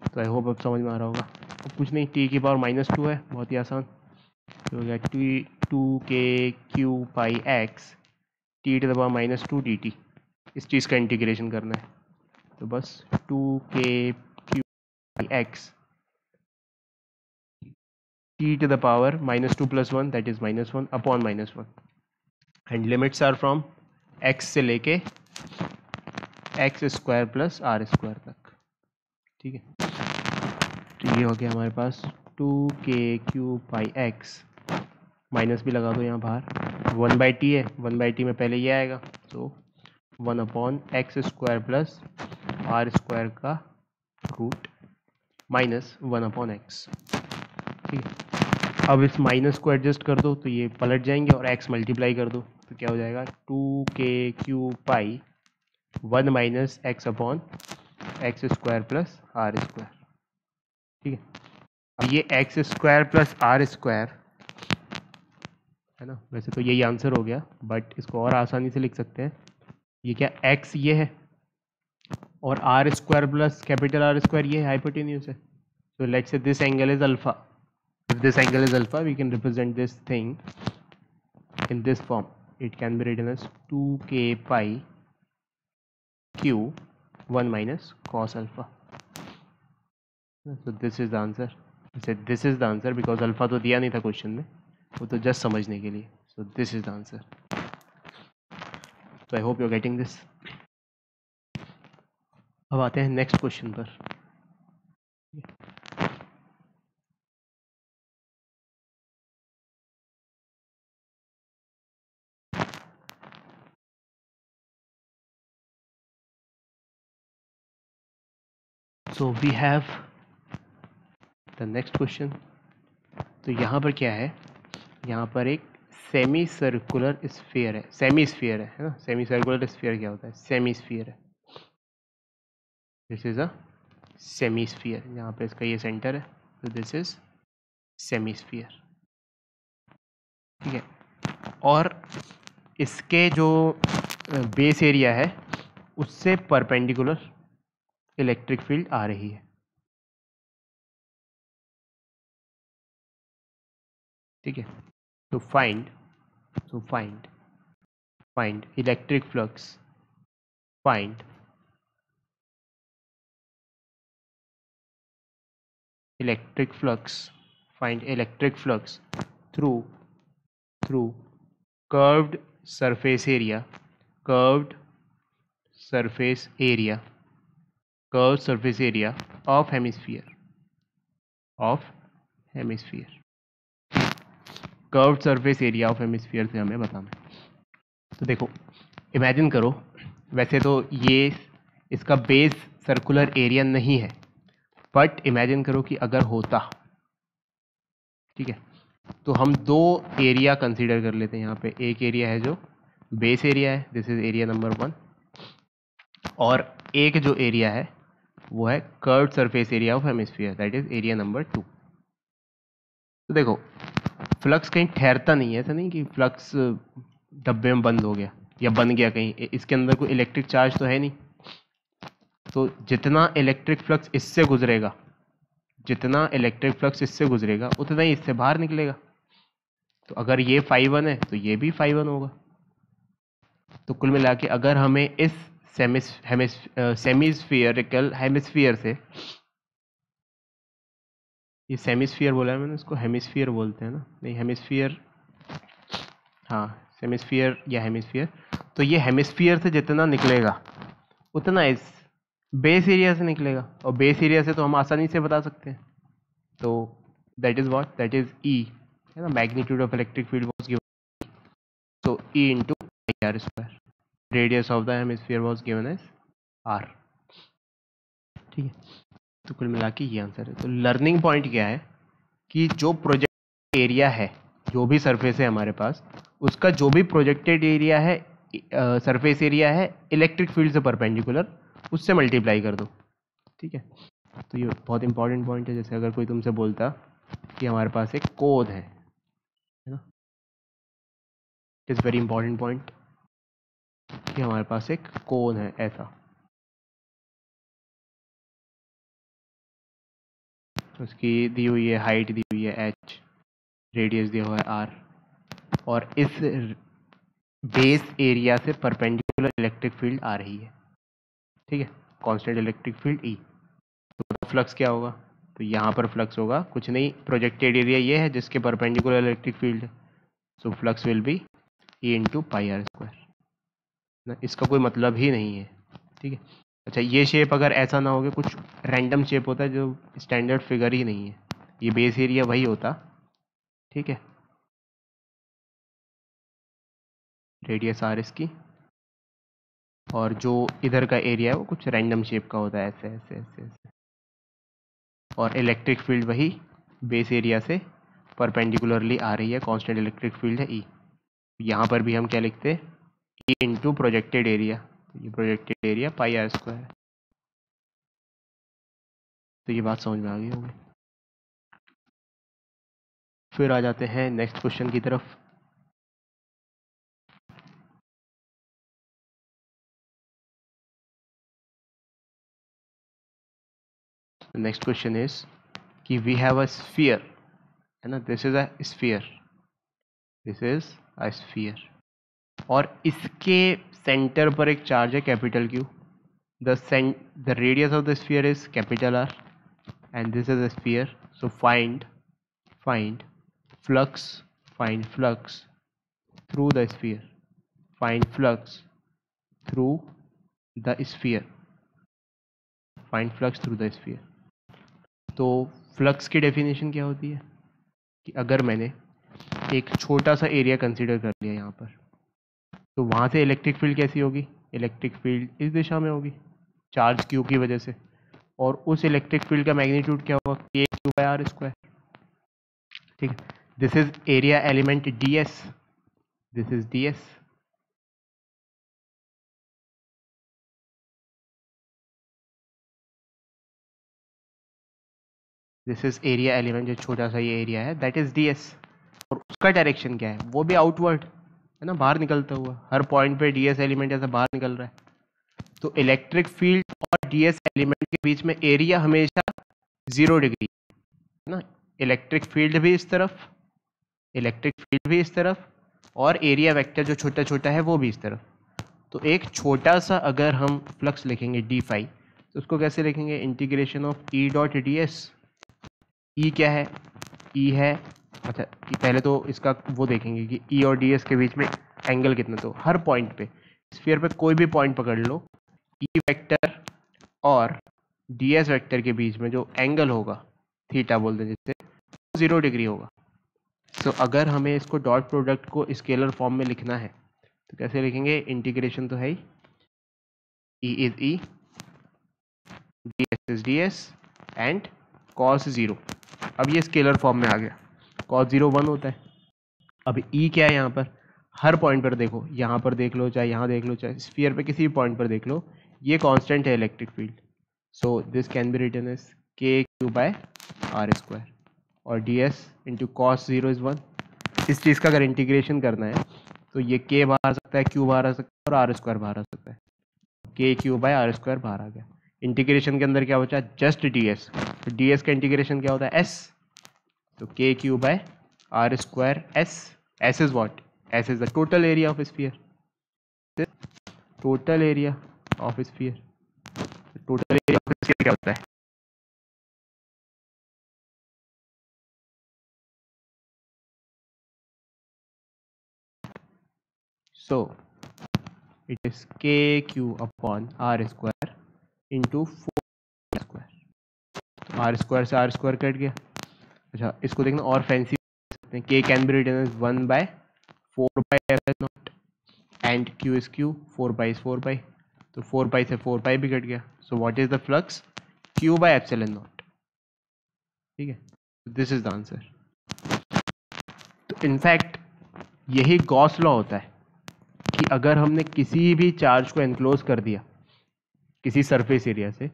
तो आई होप अब समझ में आ रहा होगा। अब कुछ नहीं, t की पावर -2 है, बहुत ही आसान। तो हो गया 2k³ pi X T to the power -2 dt। इस चीज़ का इंटीग्रेशन करना है, तो बस 2k³ pi X T to the power -2 + 1 that is -1 upon -1। And limits are from x से लेके X square plus R square तक, ठीक है। तो ये हो गया हमारे पास 2k³ पाई एक्स, माइनस भी लगा दो यहाँ बाहर, 1/t है, 1/t में पहले ये आएगा, तो 1 upon X square plus R square का रूट माइनस 1 अपॉन एक्स, ठीक है। अब इस माइनस को एडजस्ट कर दो तो ये पलट जाएंगे, और x मल्टीप्लाई कर दो तो क्या हो जाएगा, 2k³ pi 1 minus X upon X square plus R square, ठीक है। ये X square plus R square है ना, वैसे तो यही आंसर हो गया, बट इसको और आसानी से लिख सकते हैं। ये क्या, एक्स ये है और R square plus capital R square ये है, हाइपोटेन्यूज है। So let's say this angle is alpha. If this angle is alpha, we can represent this thing in this form. It can be written as 2k pi q 1 minus cos alpha. So this is the answer. I said this is the answer because alpha तो दिया नहीं था question में, वो तो just समझने के लिए. So this is the answer. So I hope you're getting this. अब आते हैं नेक्स्ट क्वेश्चन पर. So we have the next question. तो यहाँ पर क्या है, यहाँ पर एक सेमी सर्कुलर स्फीयर है, सेमी स्फीयर है ना. सेमी सर्कुलर स्फीयर क्या होता है, सेमी स्फीयर है. This is a semi sphere, यहाँ पे इसका ये सेंटर है, तो दिस इज सेमी स्फीयर. ठीक है, और इसके जो बेस एरिया है उससे परपेंडिकुलर इलेक्ट्रिक फील्ड आ रही है. ठीक है, तो find electric flux, find electric flux, find electric flux through curved surface area, curved surface area of hemisphere, curved surface area of hemisphere से हमें बताना है. तो देखो, इमेजिन करो, वैसे तो ये इसका बेस सर्कुलर एरिया नहीं है, बट इमेजिन करो कि अगर होता. ठीक है, तो हम दो एरिया कंसीडर कर लेते हैं. यहाँ पे एक एरिया है जो बेस एरिया है, दिस इज एरिया नंबर 1, और एक जो एरिया है वो है curved surface area of hemisphere, that is area number 2. तो देखो, फ्लक्स कहीं ठहरता नहीं है, ऐसा नहीं कि फ्लक्स डब्बे में बंद हो गया या बन गया कहीं, इसके अंदर कोई इलेक्ट्रिक चार्ज तो है नहीं. तो जितना इलेक्ट्रिक फ्लक्स इससे गुजरेगा उतना ही इससे बाहर निकलेगा. तो अगर ये φ1 है तो ये भी φ1 होगा. तो कुल मिला के अगर हमें इस सेमीस्फियरिकल हेमिस्फीयर से, ये सेमीस्फीयर बोला है मैंने, इसको हेमिस्फीयर बोलते हैं ना, नहीं हेमिस्फीयर, हाँ सेमीस्फीयर या हेमिस्फीयर. तो ये हेमिस्फीयर से जितना निकलेगा उतना इस बेस एरिया से निकलेगा, और बेस एरिया से तो हम आसानी से बता सकते हैं. तो that is what, that is E, है ना, magnitude of electric field was given, तो E into R square. Radius of the hemisphere was given as R. ठीक है, तो कुल मिला के ये आंसर है. तो लर्निंग पॉइंट क्या है कि जो प्रोजेक्ट एरिया है, जो भी सरफेस है हमारे पास, उसका जो भी प्रोजेक्टेड एरिया है, सरफेस एरिया है इलेक्ट्रिक फील्ड से परपेंडिकुलर, उससे मल्टीप्लाई कर दो. ठीक है, तो ये बहुत इंपॉर्टेंट पॉइंट है. जैसे अगर कोई तुमसे बोलता कि हमारे पास एक कोन है ना, it is very important point कि हमारे पास एक कोन है ऐसा. उसकी दी हुई है हाइट, दी हुई है h, रेडियस दिया हुआ है r, और इस बेस एरिया से परपेंडिकुलर इलेक्ट्रिक फील्ड आ रही है. ठीक है, कांस्टेंट इलेक्ट्रिक फील्ड E. तो फ्लक्स क्या होगा, तो यहाँ पर फ्लक्स होगा कुछ नहीं, प्रोजेक्टेड एरिया ये है जिसके परपेंडिकुलर इलेक्ट्रिक फील्ड है, so flux will be E into pi R square ना. इसका कोई मतलब ही नहीं है. ठीक है, अच्छा ये शेप अगर ऐसा ना हो, कुछ रैंडम शेप होता है जो स्टैंडर्ड फिगर ही नहीं है, ये बेस एरिया वही होता. ठीक है, रेडियस आर इसकी, और जो इधर का एरिया है वो कुछ रैंडम शेप का होता है, ऐसे ऐसे ऐसे ऐसे, और इलेक्ट्रिक फील्ड वही बेस एरिया से परपेंडिकुलरली आ रही है, कांस्टेंट इलेक्ट्रिक फील्ड है ई. यहाँ पर भी हम क्या लिखते हैं, ई इंटू प्रोजेक्टेड एरिया, ये projected area pi R square. तो ये बात समझ में आ गई होगी. फिर आ जाते हैं नेक्स्ट क्वेश्चन की तरफ। नेक्स्ट क्वेश्चन इज कि वी हैव अ स्फीयर, है ना, this is a sphere, this is a sphere, और इसके सेंटर पर एक चार्ज है capital Q. the radius of the sphere is capital R, and this is a sphere. So find flux through the sphere. Find flux through the sphere. Find flux through the sphere. तो flux की definition क्या होती है कि अगर मैंने एक छोटा सा एरिया कंसीडर कर लिया यहाँ पर, तो वहाँ से इलेक्ट्रिक फील्ड कैसी होगी? इलेक्ट्रिक फील्ड इस दिशा में होगी चार्ज क्यू की वजह से, और उस इलेक्ट्रिक फील्ड का मैग्नीट्यूड क्या होगा? के क्यू बाय आर स्क्वायर। ठीक है, this is area element ds, this is ds। This is area element, जो छोटा सा ये एरिया है, दैट इज ds। और उसका डायरेक्शन क्या है? वो भी आउटवर्ड, है ना, बाहर निकलता हुआ। हर पॉइंट पे ds एलिमेंट ऐसा बाहर निकल रहा है। तो इलेक्ट्रिक फील्ड और ds एलिमेंट के बीच में एरिया हमेशा 0 डिग्री, है ना। इलेक्ट्रिक फील्ड भी इस तरफ, इलेक्ट्रिक फील्ड भी इस तरफ, और एरिया वेक्टर जो छोटा छोटा है वो भी इस तरफ। तो एक छोटा सा अगर हम फ्लक्स लिखेंगे डी फाई, तो उसको कैसे लिखेंगे? Integration of E dot D S. E क्या है? ई है, अच्छा पहले तो इसका वो देखेंगे कि ई और डी एस के बीच में एंगल कितना। तो हर पॉइंट पे, स्फीयर पे कोई भी पॉइंट पकड़ लो, ई वेक्टर और डी एस वेक्टर के बीच में जो एंगल होगा, थीटा बोलते हैं जिससे, 0 डिग्री होगा। तो अगर हमें इसको डॉट प्रोडक्ट को स्केलर फॉर्म में लिखना है तो कैसे लिखेंगे? इंटीग्रेशन तो है ही, E is E, D S is D S, and cos 0। अब ये स्केलर फॉर्म में आ गया, कॉस 0 1 होता है। अब ई क्या है? यहाँ पर हर पॉइंट पर देखो, यहाँ पर देख लो, चाहे यहाँ देख लो, चाहे स्फीयर पे किसी भी पॉइंट पर देख लो, ये कांस्टेंट है electric field. So this can be written as K Q by R square, और D S into cos 0 is 1। इस चीज़ का अगर इंटीग्रेशन करना है तो ये के बाहर आ सकता है, क्यू बाहर आ सकता है, और आर स्क्वायर बाहर आ सकता है। के क्यू बाय आर स्क्वायर बाहर आ गया। इंटीग्रेशन के अंदर क्या बचा? Just D S. तो डी एस का इंटीग्रेशन क्या होता है? एस। तो K Q by R square S. S is what? S is the total area of sphere. Total area of sphere, total area of sphere क्या होता है? So it is kq upon r square into 4 square। तो r square से r square cut गया। अच्छा, इसको देखना और फैंसी सकते हैं, k can be written as 1 by 4 by epsilon naught, and q is q, 4 pi is 4 pi, तो 4 पाई से 4 पाई भी कट गया। So what is the flux? q by epsilon naught. ठीक है, दिस इज द आंसर। तो in fact यही Gauss law होता है कि अगर हमने किसी भी चार्ज को एनक्लोज कर दिया किसी सरफेस एरिया से,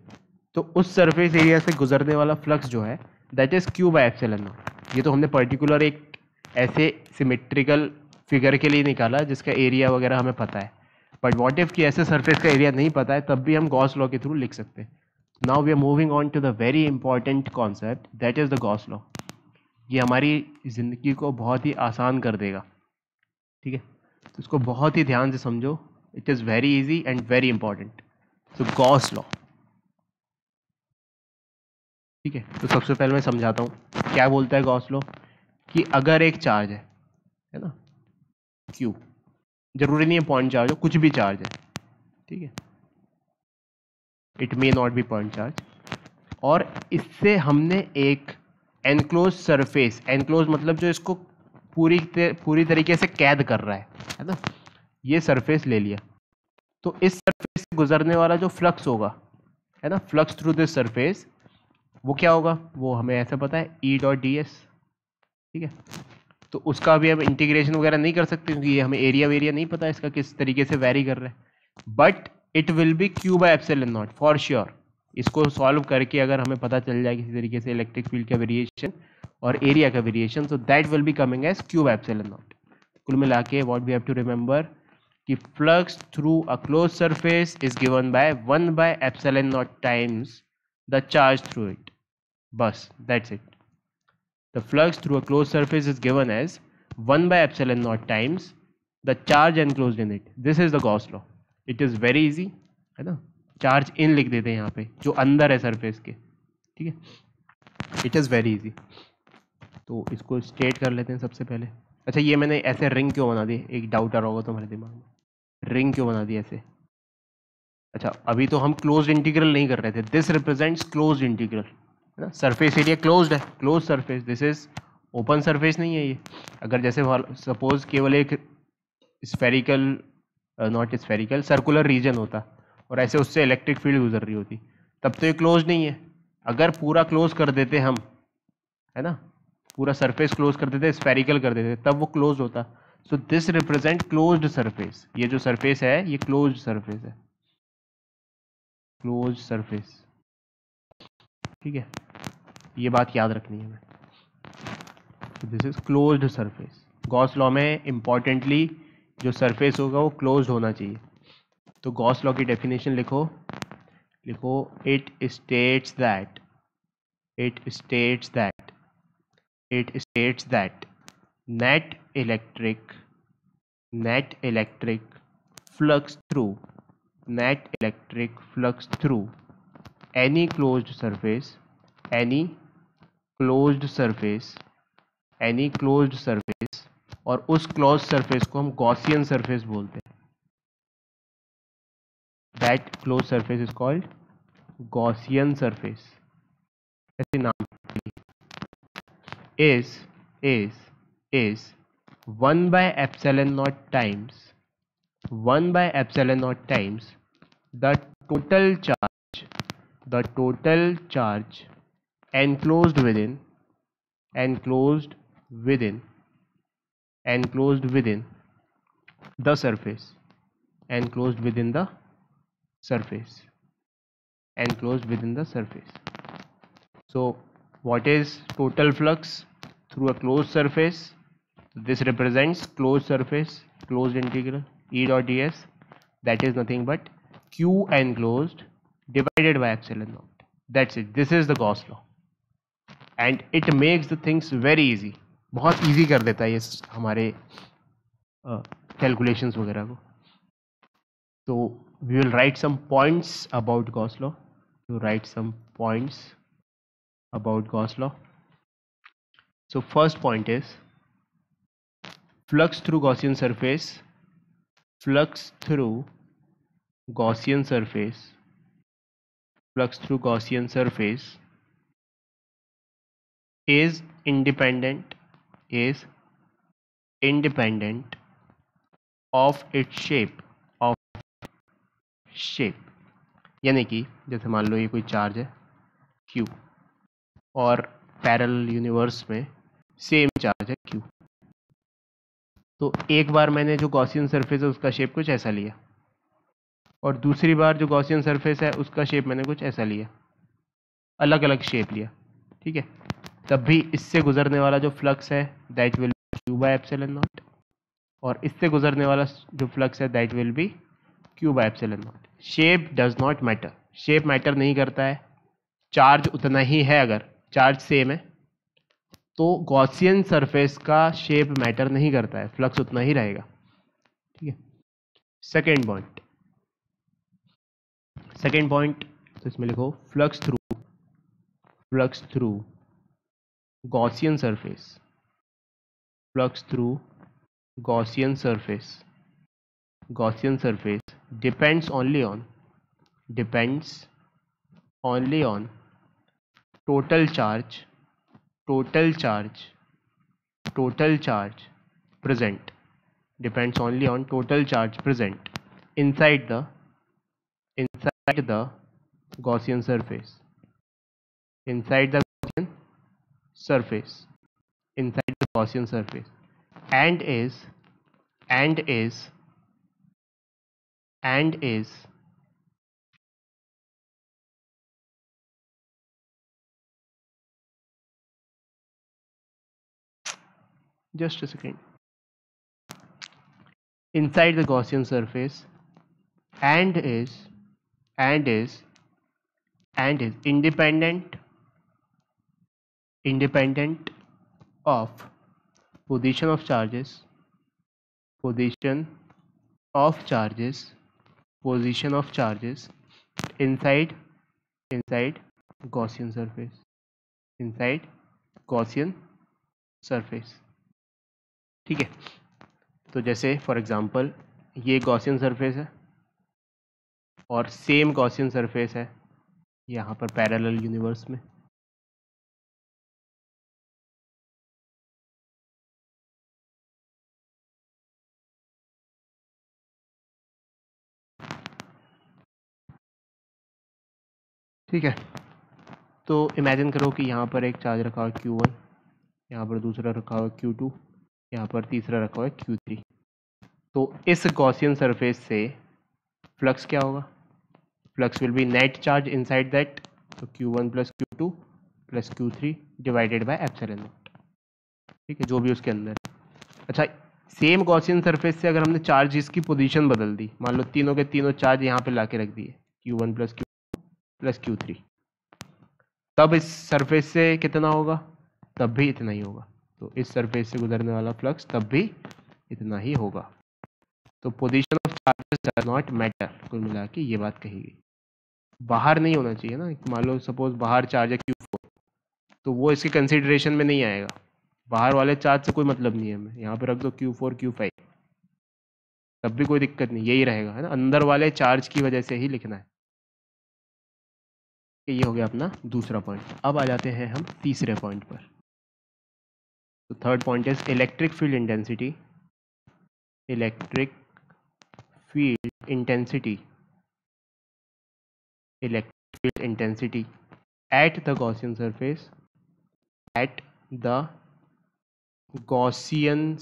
तो उस सरफेस एरिया से गुजरने वाला फ्लक्स जो है, that is Q by epsilon not. ये तो हमने पर्टिकुलर एक ऐसे सिमेट्रिकल फिगर के लिए निकाला जिसका एरिया वगैरह हमें पता है, बट व्हाट इफ कि ऐसे सरफेस का एरिया नहीं पता है, तब भी हम गॉस लॉ के थ्रू लिख सकते हैं। Now we are moving on to the very important concept, that is the Gauss law. ये हमारी ज़िंदगी को बहुत ही आसान कर देगा। ठीक है, तो इसको बहुत ही ध्यान से समझो, it is very easy and very important. तो गॉस लॉ, ठीक है, तो सबसे पहले मैं समझाता हूँ क्या बोलता है गॉस लॉ। कि अगर एक चार्ज है ना, क्यू, जरूरी नहीं है पॉइंट चार्ज हो, कुछ भी चार्ज है, ठीक है, it may not be point charge, और इससे हमने एक एनक्लोज सरफेस, एनक्लोज मतलब जो इसको पूरी तरीके से कैद कर रहा है ना, ये सरफेस ले लिया। तो इस सरफेस से गुजरने वाला जो फ्लक्स होगा, है ना, फ्लक्स थ्रू दिस सरफेस, वो क्या होगा? वो हमें ऐसा पता है, ई डॉट डी एस। ठीक है, तो उसका भी हम इंटीग्रेशन वगैरह नहीं कर सकते क्योंकि ये हमें एरिया वेरिया नहीं पता इसका किस तरीके से वेरी कर रहा है, but it will be Q by epsilon not for sure. इसको सॉल्व करके अगर हमें पता चल जाए किसी तरीके से इलेक्ट्रिक फील्ड का वेरिएशन, और एरिया का variation, so that will be coming as cube epsilon naught. कुल मिला के what we have to remember कि flux through a closed surface is given by 1 by epsilon naught times the charge through it. बस, that's it. The flux through a closed surface is given as 1 by epsilon naught times the charge enclosed in it. This is the Gauss law. It is very easy, है ना? Charge in लिख देते हैं यहाँ पे जो अंदर है सरफेस के, ठीक है. It is very easy. तो इसको स्टेट कर लेते हैं सबसे पहले. अच्छा, ये मैंने ऐसे रिंग क्यों बना दी? एक डाउट आ रहा होगा तुम्हारे दिमाग में, रिंग क्यों बना दी ऐसे? अच्छा, अभी तो हम क्लोज्ड इंटीग्रल नहीं कर रहे थे. दिस रिप्रेजेंट्स क्लोज्ड इंटीग्रल, है ना. सरफेस एरिया क्लोज्ड है, close surface. This is open surface नहीं है ये. अगर जैसे सपोज केवल एक spherical, not spherical, circular region होता और ऐसे उससे इलेक्ट्रिक फील्ड गुजर रही होती, तब तो ये क्लोज नहीं है. अगर पूरा क्लोज कर देते हम, है ना, पूरा सरफेस क्लोज कर देते, स्फेरिकल कर देते, तब वो क्लोज होता. So this represent closed surface. ये जो सरफेस है ये क्लोज्ड सरफेस है, क्लोज सरफेस, ठीक है. ये बात याद रखनी है हमें. This is closed surface. Gauss law में इंपॉर्टेंटली जो सरफेस होगा वो क्लोज्ड होना चाहिए. तो गॉस लॉ की डेफिनेशन लिखो. लिखो, it states that net electric flux through any closed surface और उस क्लोज सरफेस को हम गॉसियन सरफेस बोलते हैं. That close surface is called Gaussian surface. ऐसे नाम is 1 by epsilon naught times the total charge enclosed within the surface. So what is total flux through a closed surface? This represents closed surface, closed integral E dot ds, that is nothing but q enclosed divided by epsilon naught. That's it. This is the Gauss law and it makes the things very easy. बहुत easy कर देता है ये हमारे calculations वगैरह को. So we will write some points about Gauss law. So first point is flux through Gaussian surface is independent of its shape. यानी कि जैसे मान लो ये कोई चार्ज है Q और पैरेलल यूनिवर्स में सेम चार्ज है Q. तो एक बार मैंने जो गॉसियन सरफेस है उसका शेप कुछ ऐसा लिया और दूसरी बार जो गॉसियन सरफेस है उसका शेप मैंने कुछ ऐसा लिया, अलग अलग शेप लिया, ठीक है. तब भी इससे गुजरने वाला जो फ्लक्स है that will be q by epsilon not और इससे गुजरने वाला जो फ्लक्स है that will be q by epsilon not. Shape does not matter. Shape matter नहीं करता है. चार्ज उतना ही है, अगर चार्ज सेम है तो गॉसियन सरफेस का शेप मैटर नहीं करता है, फ्लक्स उतना ही रहेगा, ठीक है. सेकेंड पॉइंट तो इसमें लिखो flux through Gaussian surface depends only on total charge present. Depends only on total charge present inside the Gaussian surface. Inside the Gaussian surface and is just a second. Inside the Gaussian surface and is independent of position of charges inside Gaussian surface. ठीक है, तो जैसे for example ये Gaussian surface है और same Gaussian surface है यहाँ पर पैरेलल यूनिवर्स में. ठीक है, तो इमेजिन करो कि यहाँ पर एक चार्ज रखा हुआ है Q1, यहाँ पर दूसरा रखा हुआ है Q2, यहाँ पर तीसरा रखा हुआ है Q3. तो इस गॉसियन सरफेस से फ्लक्स क्या होगा? Flux will B net charge inside that, तो Q1 plus Q2 plus Q3 divided by epsilon naught. ठीक है, जो भी उसके अंदर. अच्छा, सेम गॉसियन सरफेस से अगर हमने चार्जेस की पोजीशन बदल दी, मान लो तीनों के तीनों चार्ज यहाँ पे लाके रख दिए Q1 plus Q2 plus Q3, तब इस सरफेस से कितना होगा? तब भी इतना ही होगा. तो इस सरफेस से गुजरने वाला फ्लक्स तब भी इतना ही होगा. तो position of charges does not matter. कुल मिला के ये बात कही गई. बाहर नहीं होना चाहिए ना. मान लो सपोज बाहर चार्ज है Q4, तो वो इसके कंसिडरेशन में नहीं आएगा. बाहर वाले चार्ज से कोई मतलब नहीं है हमें. यहाँ पे रख दो Q4 Q5, तब भी कोई दिक्कत नहीं, यही रहेगा, है ना. अंदर वाले चार्ज की वजह से ही लिखना है. ये हो गया अपना दूसरा पॉइंट. अब आ जाते हैं हम तीसरे पॉइंट पर. तो third point is electric field intensity. Electric field intensity at the Gaussian surface at the Gaussian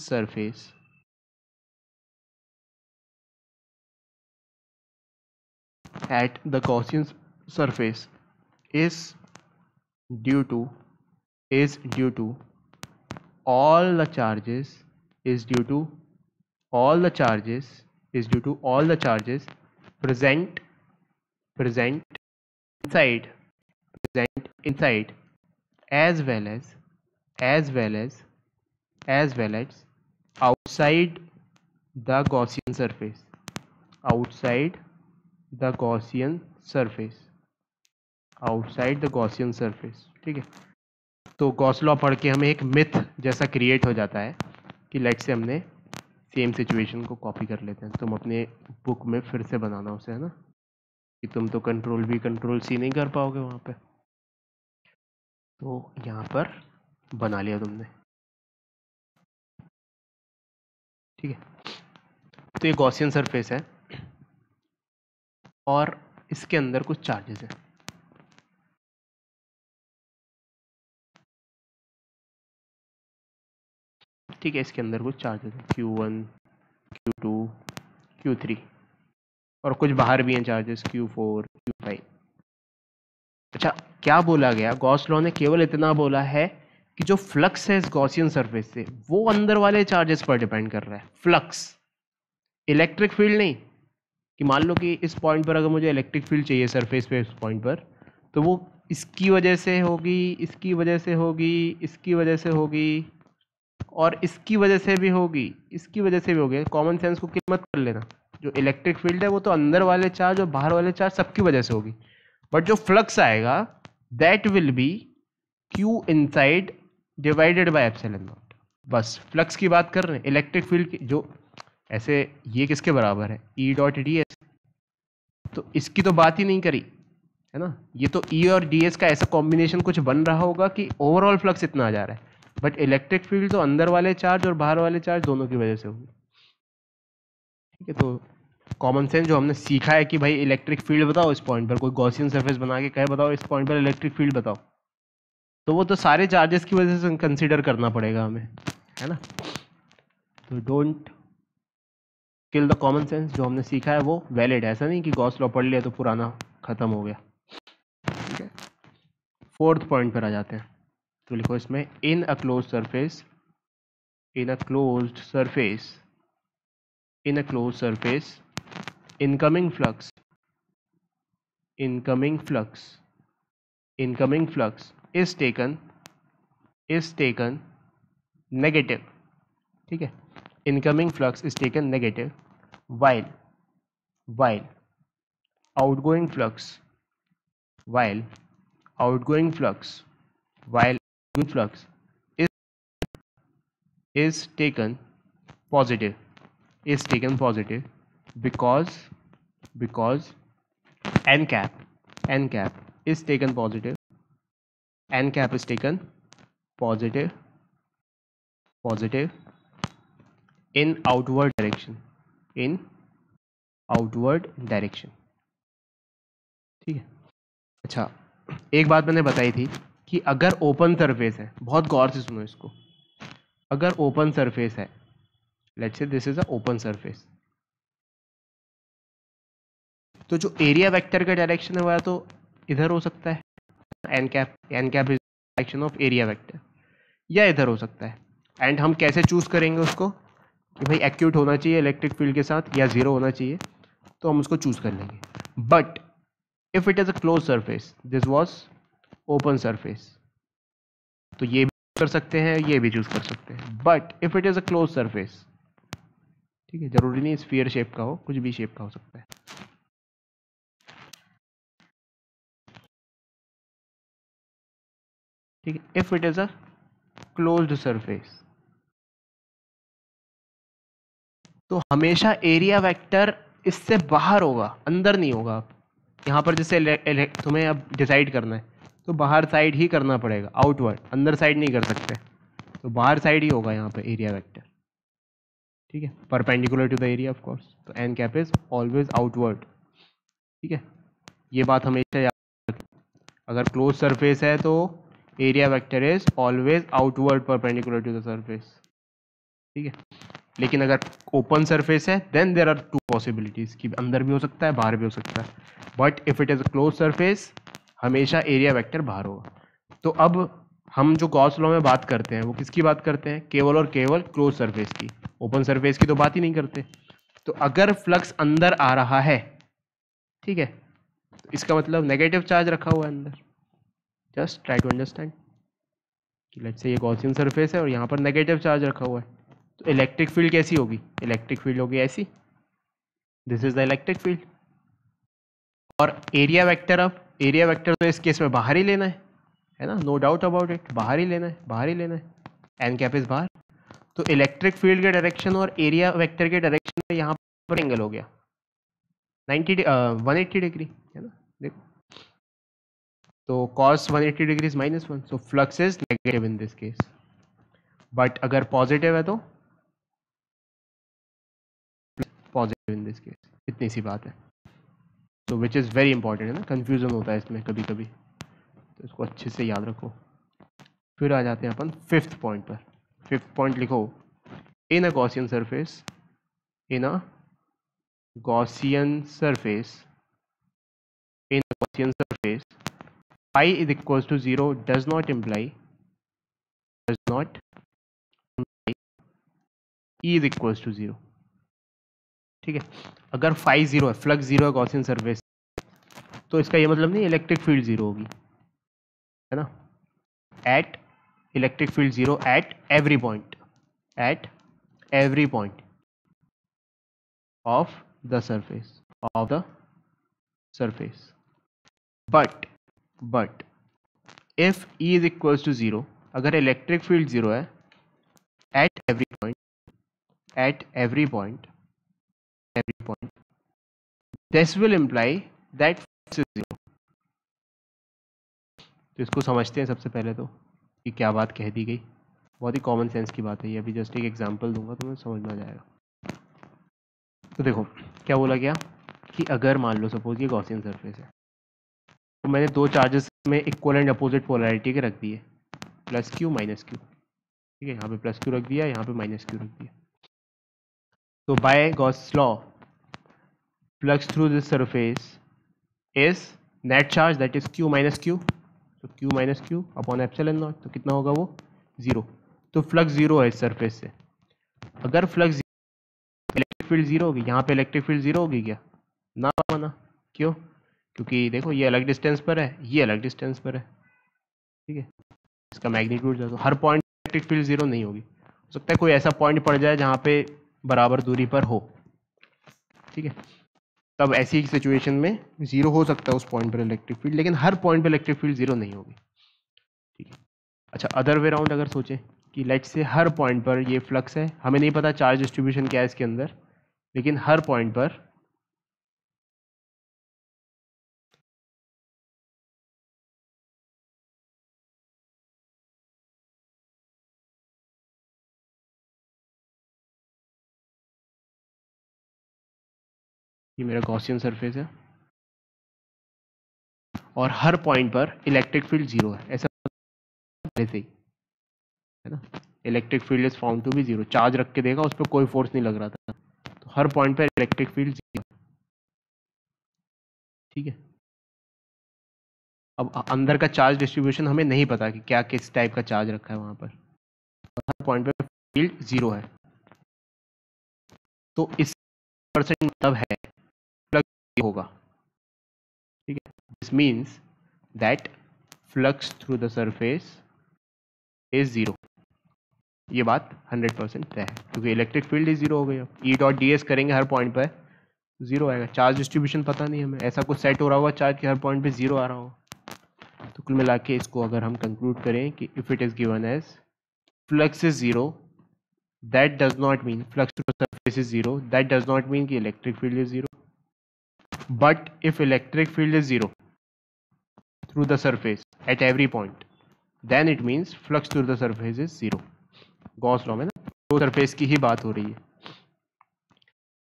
surface is due to all the charges present inside as well as outside the Gaussian surface. ठीक है, तो Gauss law पढ़ के हमें एक myth जैसा create हो जाता है कि लेट से हमने सेम सिचुएशन को कॉपी कर लेते हैं. तुम अपने बुक में फिर से बनाना उसे, है ना, कि तुम तो कंट्रोल V कंट्रोल C नहीं कर पाओगे वहाँ पे. तो यहाँ पर बना लिया तुमने. ठीक है, तो ये गॉसियन सरफेस है और इसके अंदर कुछ चार्जेस हैं. ठीक है, इसके अंदर कुछ चार्जेस हैं Q1 Q2 Q3 और कुछ बाहर भी हैं चार्जेस Q4 Q5. अच्छा, क्या बोला गया? गॉस लॉ ने केवल इतना बोला है कि जो फ्लक्स है इस गॉसियन सरफेस से वो अंदर वाले चार्जेस पर डिपेंड कर रहा है. फ्लक्स, इलेक्ट्रिक फील्ड नहीं. कि मान लो कि इस पॉइंट पर अगर मुझे इलेक्ट्रिक फील्ड चाहिए सरफेस पे, इस पॉइंट पर, तो वो इसकी वजह से होगी, इसकी वजह से होगी, इसकी वजह से होगी और इसकी वजह से भी होगी, इसकी वजह से भी होगी. कॉमन सेंस को किल मत कर लेना. जो इलेक्ट्रिक फील्ड है वो तो अंदर वाले चार्ज और बाहर वाले चार्ज सबकी वजह से होगी. बट जो फ्लक्स आएगा that will be Q inside divided by epsilon not. बस फ्लक्स की बात कर रहे हैं. इलेक्ट्रिक फील्ड की जो ऐसे, ये किसके बराबर है? E.ds. तो इसकी तो बात ही नहीं करी, है ना. ये तो E और ds का ऐसा कॉम्बिनेशन कुछ बन रहा होगा कि ओवरऑल फ्लक्स इतना आ जा रहा है. बट इलेक्ट्रिक फील्ड तो अंदर वाले चार्ज और बाहर वाले चार्ज दोनों की वजह से होगी. ठीक है, तो कॉमन सेंस जो हमने सीखा है कि भाई इलेक्ट्रिक फील्ड बताओ इस पॉइंट पर, कोई गॉसियन सरफेस बना के कहे बताओ इस पॉइंट पर इलेक्ट्रिक फील्ड बताओ, तो वो तो सारे चार्जेस की वजह से कंसीडर करना पड़ेगा हमें, है ना. तो don't kill the common sense. जो हमने सीखा है वो वैलिड. ऐसा नहीं कि गॉस लॉ पढ़ लिया तो पुराना खत्म हो गया. ठीक है, फोर्थ पॉइंट पर आ जाते हैं. तो लिखो इसमें, in a close surface in a closed surface, incoming flux is taken negative. ठीक है, incoming flux is taken negative while outgoing flux is taken positive because n cap is taken positive in outward direction. ठीक है. अच्छा, एक बात मैंने बताई थी कि अगर ओपन सरफेस है, बहुत गौर से सुनो इसको, अगर ओपन सरफेस है, let's say this is a open surface, तो जो एरिया वेक्टर का डायरेक्शन है वह तो इधर हो सकता है, N cap is direction of area vector, या इधर हो सकता है. एंड हम कैसे चूज करेंगे उसको कि भाई एक्यूट होना चाहिए इलेक्ट्रिक फील्ड के साथ या जीरो होना चाहिए, तो हम उसको चूज कर लेंगे. But if it is a close surface, this was open surface, तो ये भी कर सकते हैं, ये भी चूज कर सकते हैं. But if it is a close surface, ठीक है, जरूरी नहीं स्फीयर शेप का हो, कुछ भी शेप का हो सकता है. ठीक है, if it is a closed surface, तो हमेशा एरिया वेक्टर इससे बाहर होगा, अंदर नहीं होगा. यहाँ पर जैसे तुम्हें अब डिसाइड करना है तो बाहर साइड ही करना पड़ेगा, आउटवर्ड, अंदर साइड नहीं कर सकते, तो बाहर साइड ही होगा यहाँ पे एरिया वेक्टर. ठीक है, perpendicular to the area of course. तो N cap is always outward. ठीक है, ये बात हमेशा याद रखें. अगर क्लोज सरफेस है तो area vector is always outward perpendicular to the surface. ठीक है, लेकिन अगर ओपन सरफेस है then there are two possibilities कि अंदर भी हो सकता है, बाहर भी हो सकता है. But if it is a close surface, हमेशा एरिया वेक्टर बाहर होगा. तो अब हम जो गॉस लॉ में बात करते हैं वो किसकी बात करते हैं? केवल और केवल क्लोज सरफेस की. ओपन सरफेस की तो बात ही नहीं करते. तो अगर फ्लक्स अंदर आ रहा है, ठीक है, तो इसका मतलब नेगेटिव चार्ज रखा हुआ है अंदर. जस्ट ट्राई टू अंडरस्टैंड कि लेट्स से ये गॉसियन सरफेस है और यहाँ पर नेगेटिव चार्ज रखा हुआ है, तो इलेक्ट्रिक फील्ड कैसी होगी? इलेक्ट्रिक फील्ड होगी ऐसी, this is the electric field. और एरिया वेक्टर, अब एरिया वेक्टर तो इस केस में बाहर ही लेना है ना, नो डाउट अबाउट इट, बाहर ही लेना है. एन कैप इज बाहर. तो इलेक्ट्रिक फील्ड के डायरेक्शन और एरिया वेक्टर के डायरेक्शन में यहाँ पर एंगल हो गया 180 डिग्री, है ना. देखो, तो cos 180 degree is -1, so flux is negative in this case. But अगर पॉजिटिव है तो पॉजिटिव इन दिस केस. इतनी सी बात है. तो विच इज़ वेरी इंपॉर्टेंट, है ना, कंफ्यूजन होता है इसमें कभी कभी, तो इसको अच्छे से याद रखो. फिर आ जाते हैं अपन फिफ्थ पॉइंट पर. फिफ्थ पॉइंट लिखो, in a Gaussian surface, phi is equals to 0 does not imply E is equals to 0. ठीक है, अगर फाई 0 है, फ्लक्स 0 है गॉसियन सरफेस, तो इसका ये मतलब नहीं इलेक्ट्रिक फील्ड 0 होगी, है ना. At electric field 0 at every point of the surface. But if E is equals to 0, अगर इलेक्ट्रिक फील्ड 0 है eight every point, this will imply that flux is 0. तो इसको समझते हैं सबसे पहले तो कि क्या बात कह दी गई. बहुत ही कॉमन सेंस की बात है ये. अभी जस्ट एक एग्जांपल दूंगा तो मैं समझ में आ जाएगा. तो देखो क्या बोला गया कि अगर मान लो सपोज ये गॉसियन सरफेस है, तो मैंने दो चार्जेस में इक्वल एंड अपोजिट पोलैरिटी के रख दिए, प्लस क्यू माइनस क्यू. ठीक है, यहाँ पे प्लस क्यू रख दिया, यहाँ पे माइनस क्यू रख दिया. तो by Gauss law, flux through this surface is net charge that is Q minus Q. तो Q minus Q upon epsilon naught, तो कितना होगा वो? 0. तो फ्लक्स 0 है इस सरफेस से, अगर फ्लक्स इलेक्ट्रिक फील्ड जीरो होगी, यहाँ पे इलेक्ट्रिक फील्ड जीरो होगी क्या? ना माना। क्यों? क्योंकि देखो ये अलग डिस्टेंस पर है, ये अलग डिस्टेंस पर है, ठीक है, इसका मैग्नीट्यूड जो, तो हर पॉइंट इलेक्ट्रिक फील्ड जीरो नहीं होगी। हो सकता है कोई ऐसा पॉइंट पड़ जाए जहाँ पे बराबर दूरी पर हो, ठीक है, तब ऐसी सिचुएशन में जीरो हो सकता है उस पॉइंट पर इलेक्ट्रिक फील्ड, लेकिन हर पॉइंट पर इलेक्ट्रिक फील्ड जीरो नहीं होगी, ठीक है। अच्छा, अदर वे राउंड अगर सोचें कि लेट्स से हर पॉइंट पर ये फ्लक्स है, हमें नहीं पता चार्ज डिस्ट्रीब्यूशन क्या है इसके अंदर, लेकिन हर पॉइंट पर ये मेरा गॉसियन सरफेस है और हर पॉइंट पर इलेक्ट्रिक फील्ड जीरो है, ऐसा पहले से ही है ना। Electric field is found to be zero, charge रख के देखा उस पर कोई फोर्स नहीं लग रहा था, तो हर पॉइंट पर इलेक्ट्रिक फील्ड जीरो, ठीक है। अब अंदर का चार्ज डिस्ट्रीब्यूशन हमें नहीं पता कि क्या किस टाइप का चार्ज रखा है वहां पर, हर पॉइंट पर फील्ड जीरो है, तो इस परसेंट मतलब है फ्लक्स होगा, ठीक है। This means that flux through the surface is zero, ये बात 100% तय है, क्योंकि इलेक्ट्रिक फील्ड ही जीरो हो गई। अब ई डॉट डी एस करेंगे हर पॉइंट पर जीरो आएगा, चार्ज डिस्ट्रीब्यूशन पता नहीं हमें, ऐसा कुछ सेट हो रहा होगा चार्ज कि हर पॉइंट पे जीरो आ रहा होगा। तो कुल मिला के इसको अगर हम कंक्लूड करें कि if it is given as flux is zero, that does not mean flux to the surface is zero, that does not mean कि electric field is zero, but if electric field is zero through the surface at every point, then it means flux through the surface is zero. Gauss law में ना दो surface की ही बात हो रही है।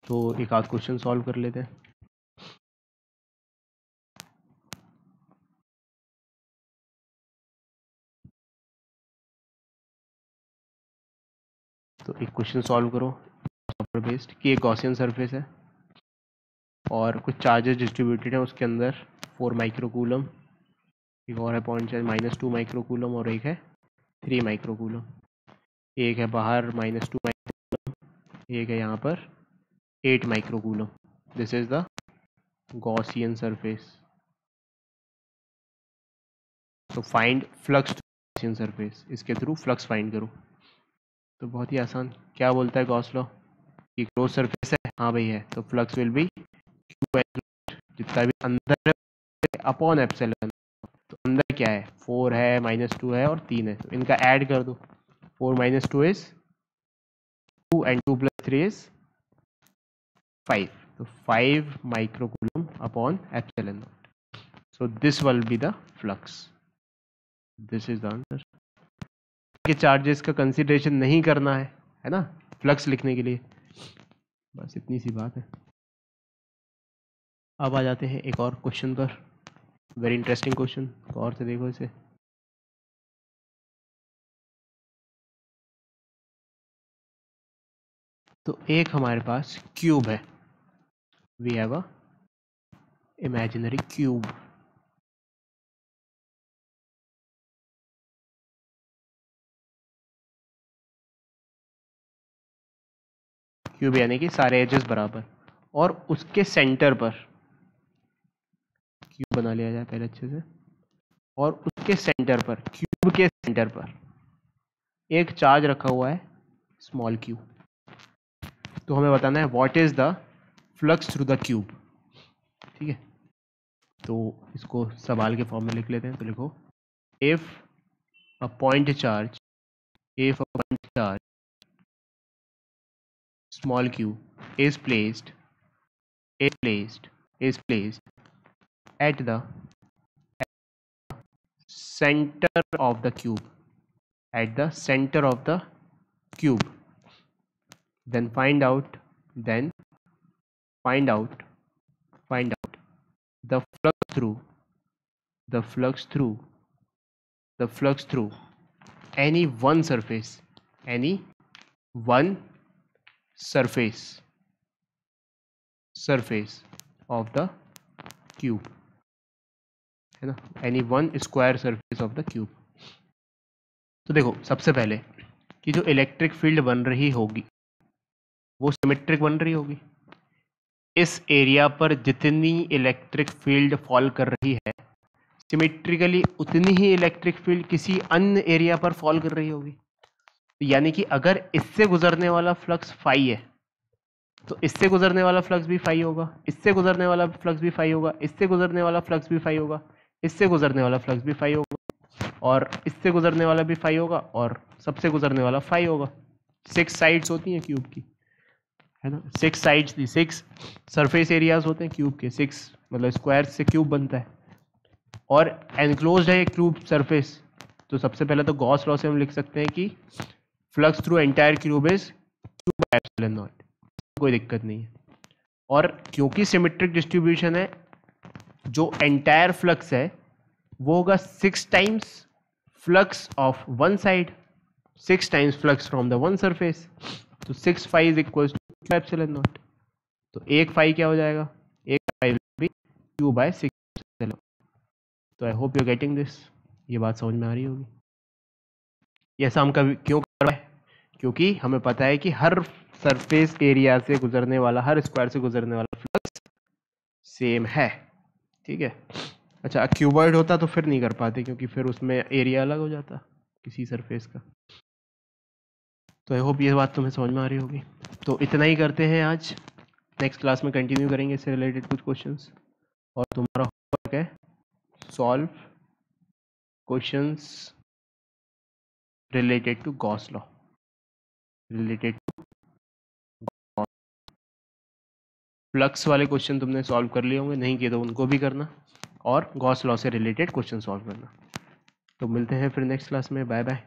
तो एक आध क्वेश्चन सॉल्व कर लेते हैं। तो एक क्वेश्चन सॉल्व करो बेस्ड कि एक गॉसियन सरफेस है और कुछ चार्जेस डिस्ट्रीब्यूटेड है उसके अंदर 4 माइक्रोकूलम, एक और है पॉइंट चार्ज -2 माइक्रोकूलम और एक है 3 माइक्रोकूलम, एक है बाहर -2 माइक्रोकूलम, एक है यहाँ पर 8 microcoulomb. This is the Gaussian surface. तो फाइंड फ्लक्स गॉसियन सरफेस, इसके थ्रू फ्लक्स फाइंड करो। तो बहुत ही आसान, क्या बोलता है गॉस लॉ कि क्लोज सरफेस है, हाँ भाई है, तो फ्लक्स विल बी क्यू, जितना भी अंदर है अपॉन एप्सिलॉन। तो अंदर क्या है, 4 है, -2 है और 3 है, तो इनका ऐड कर दो। 4 - 2 इज 2 एंड 2 + 3 इज 5, तो 5 microcoulomb upon epsilon not. So this will be the flux, this is the answer. के चार्जेस का कंसीडरेशन नहीं करना है ना, फ्लक्स लिखने के लिए, बस इतनी सी बात है। अब आ जाते हैं एक और क्वेश्चन पर, वेरी इंटरेस्टिंग क्वेश्चन, गौर से देखो इसे। तो एक हमारे पास क्यूब है, we have a imaginary cube, cube यानी कि सारे एजेस बराबर, और उसके सेंटर पर क्यूब बना लिया जाए पहले अच्छे से, और उसके सेंटर पर, क्यूब के सेंटर पर एक चार्ज रखा हुआ है स्मॉल क्यू। तो हमें बताना है what is the flux through the cube, ठीक है। तो इसको सवाल के फॉर्म में लिख लेते हैं। तो लिखो if a point charge, if a point charge small q is placed at the center of the cube, at the center of the cube, then find out the flux through the flux through the flux through any one surface, any one surface of the cube, है ना, any one square surface of the cube. तो देखो सबसे पहले कि जो electric field बन रही होगी वो सिमेट्रिक बन रही होगी। इस एरिया पर जितनी इलेक्ट्रिक फील्ड फॉल कर रही है सिमेट्रिकली उतनी ही इलेक्ट्रिक फील्ड किसी अन्य एरिया पर फॉल कर रही होगी। यानी कि अगर इससे गुजरने वाला फ्लक्स फाई है तो इससे गुजरने वाला फ्लक्स भी फाई होगा, इससे गुजरने वाला फ्लक्स भी फाई होगा, इससे गुजरने वाला फ्लक्स भी फाई होगा, इससे गुजरने वाला फ्लक्स भी फाई होगा, और इससे गुजरने वाला भी फाई होगा, और सबसे गुजरने वाला फाई होगा। 6 साइड्स होती हैं क्यूब की, है ना। 6 साइड्स थी, 6 सरफेस एरियाज होते हैं क्यूब के, 6 मतलब स्क्वायर से क्यूब बनता है और एनक्लोज्ड है एक क्यूब सरफेस। तो सबसे पहले तो गॉस लॉ से हम लिख सकते हैं कि flux through entire cube is q by epsilon not, कोई दिक्कत नहीं है। और क्योंकि सिमेट्रिक डिस्ट्रीब्यूशन है, जो एंटायर फ्लक्स है वो होगा 6 times flux of one side, 6 times flux from the one surface. तो 6 phi is equal to q epsilon naught. तो एक फाई क्या हो जाएगा, एक फाई भी q by 6 एप्सिलॉन। तो I hope you are getting this, ये बात समझ में आ रही होगी। ये ऐसा हम कभी क्यों कर रहे हैं, क्योंकि हमें पता है कि हर सरफेस एरिया से गुजरने वाला, हर स्क्वायर से गुजरने वाला फ्लक्स सेम है, ठीक है। अच्छा, क्यूबॉइड होता तो फिर नहीं कर पाते, क्योंकि फिर उसमें एरिया अलग हो जाता किसी सरफेस का। तो आई होप ये बात तुम्हें समझ में आ रही होगी। तो इतना ही करते हैं आज, नेक्स्ट क्लास में कंटिन्यू करेंगे इससे रिलेटेड कुछ क्वेश्चंस। और तुम्हारा होमवर्क है solve questions related to Gauss law, related flux वाले क्वेश्चन तुमने सॉल्व कर लिए होंगे, नहीं किए तो उनको भी करना, और गॉस लॉ से रिलेटेड क्वेश्चन सॉल्व करना। तो मिलते हैं फिर नेक्स्ट क्लास में, बाय बाय।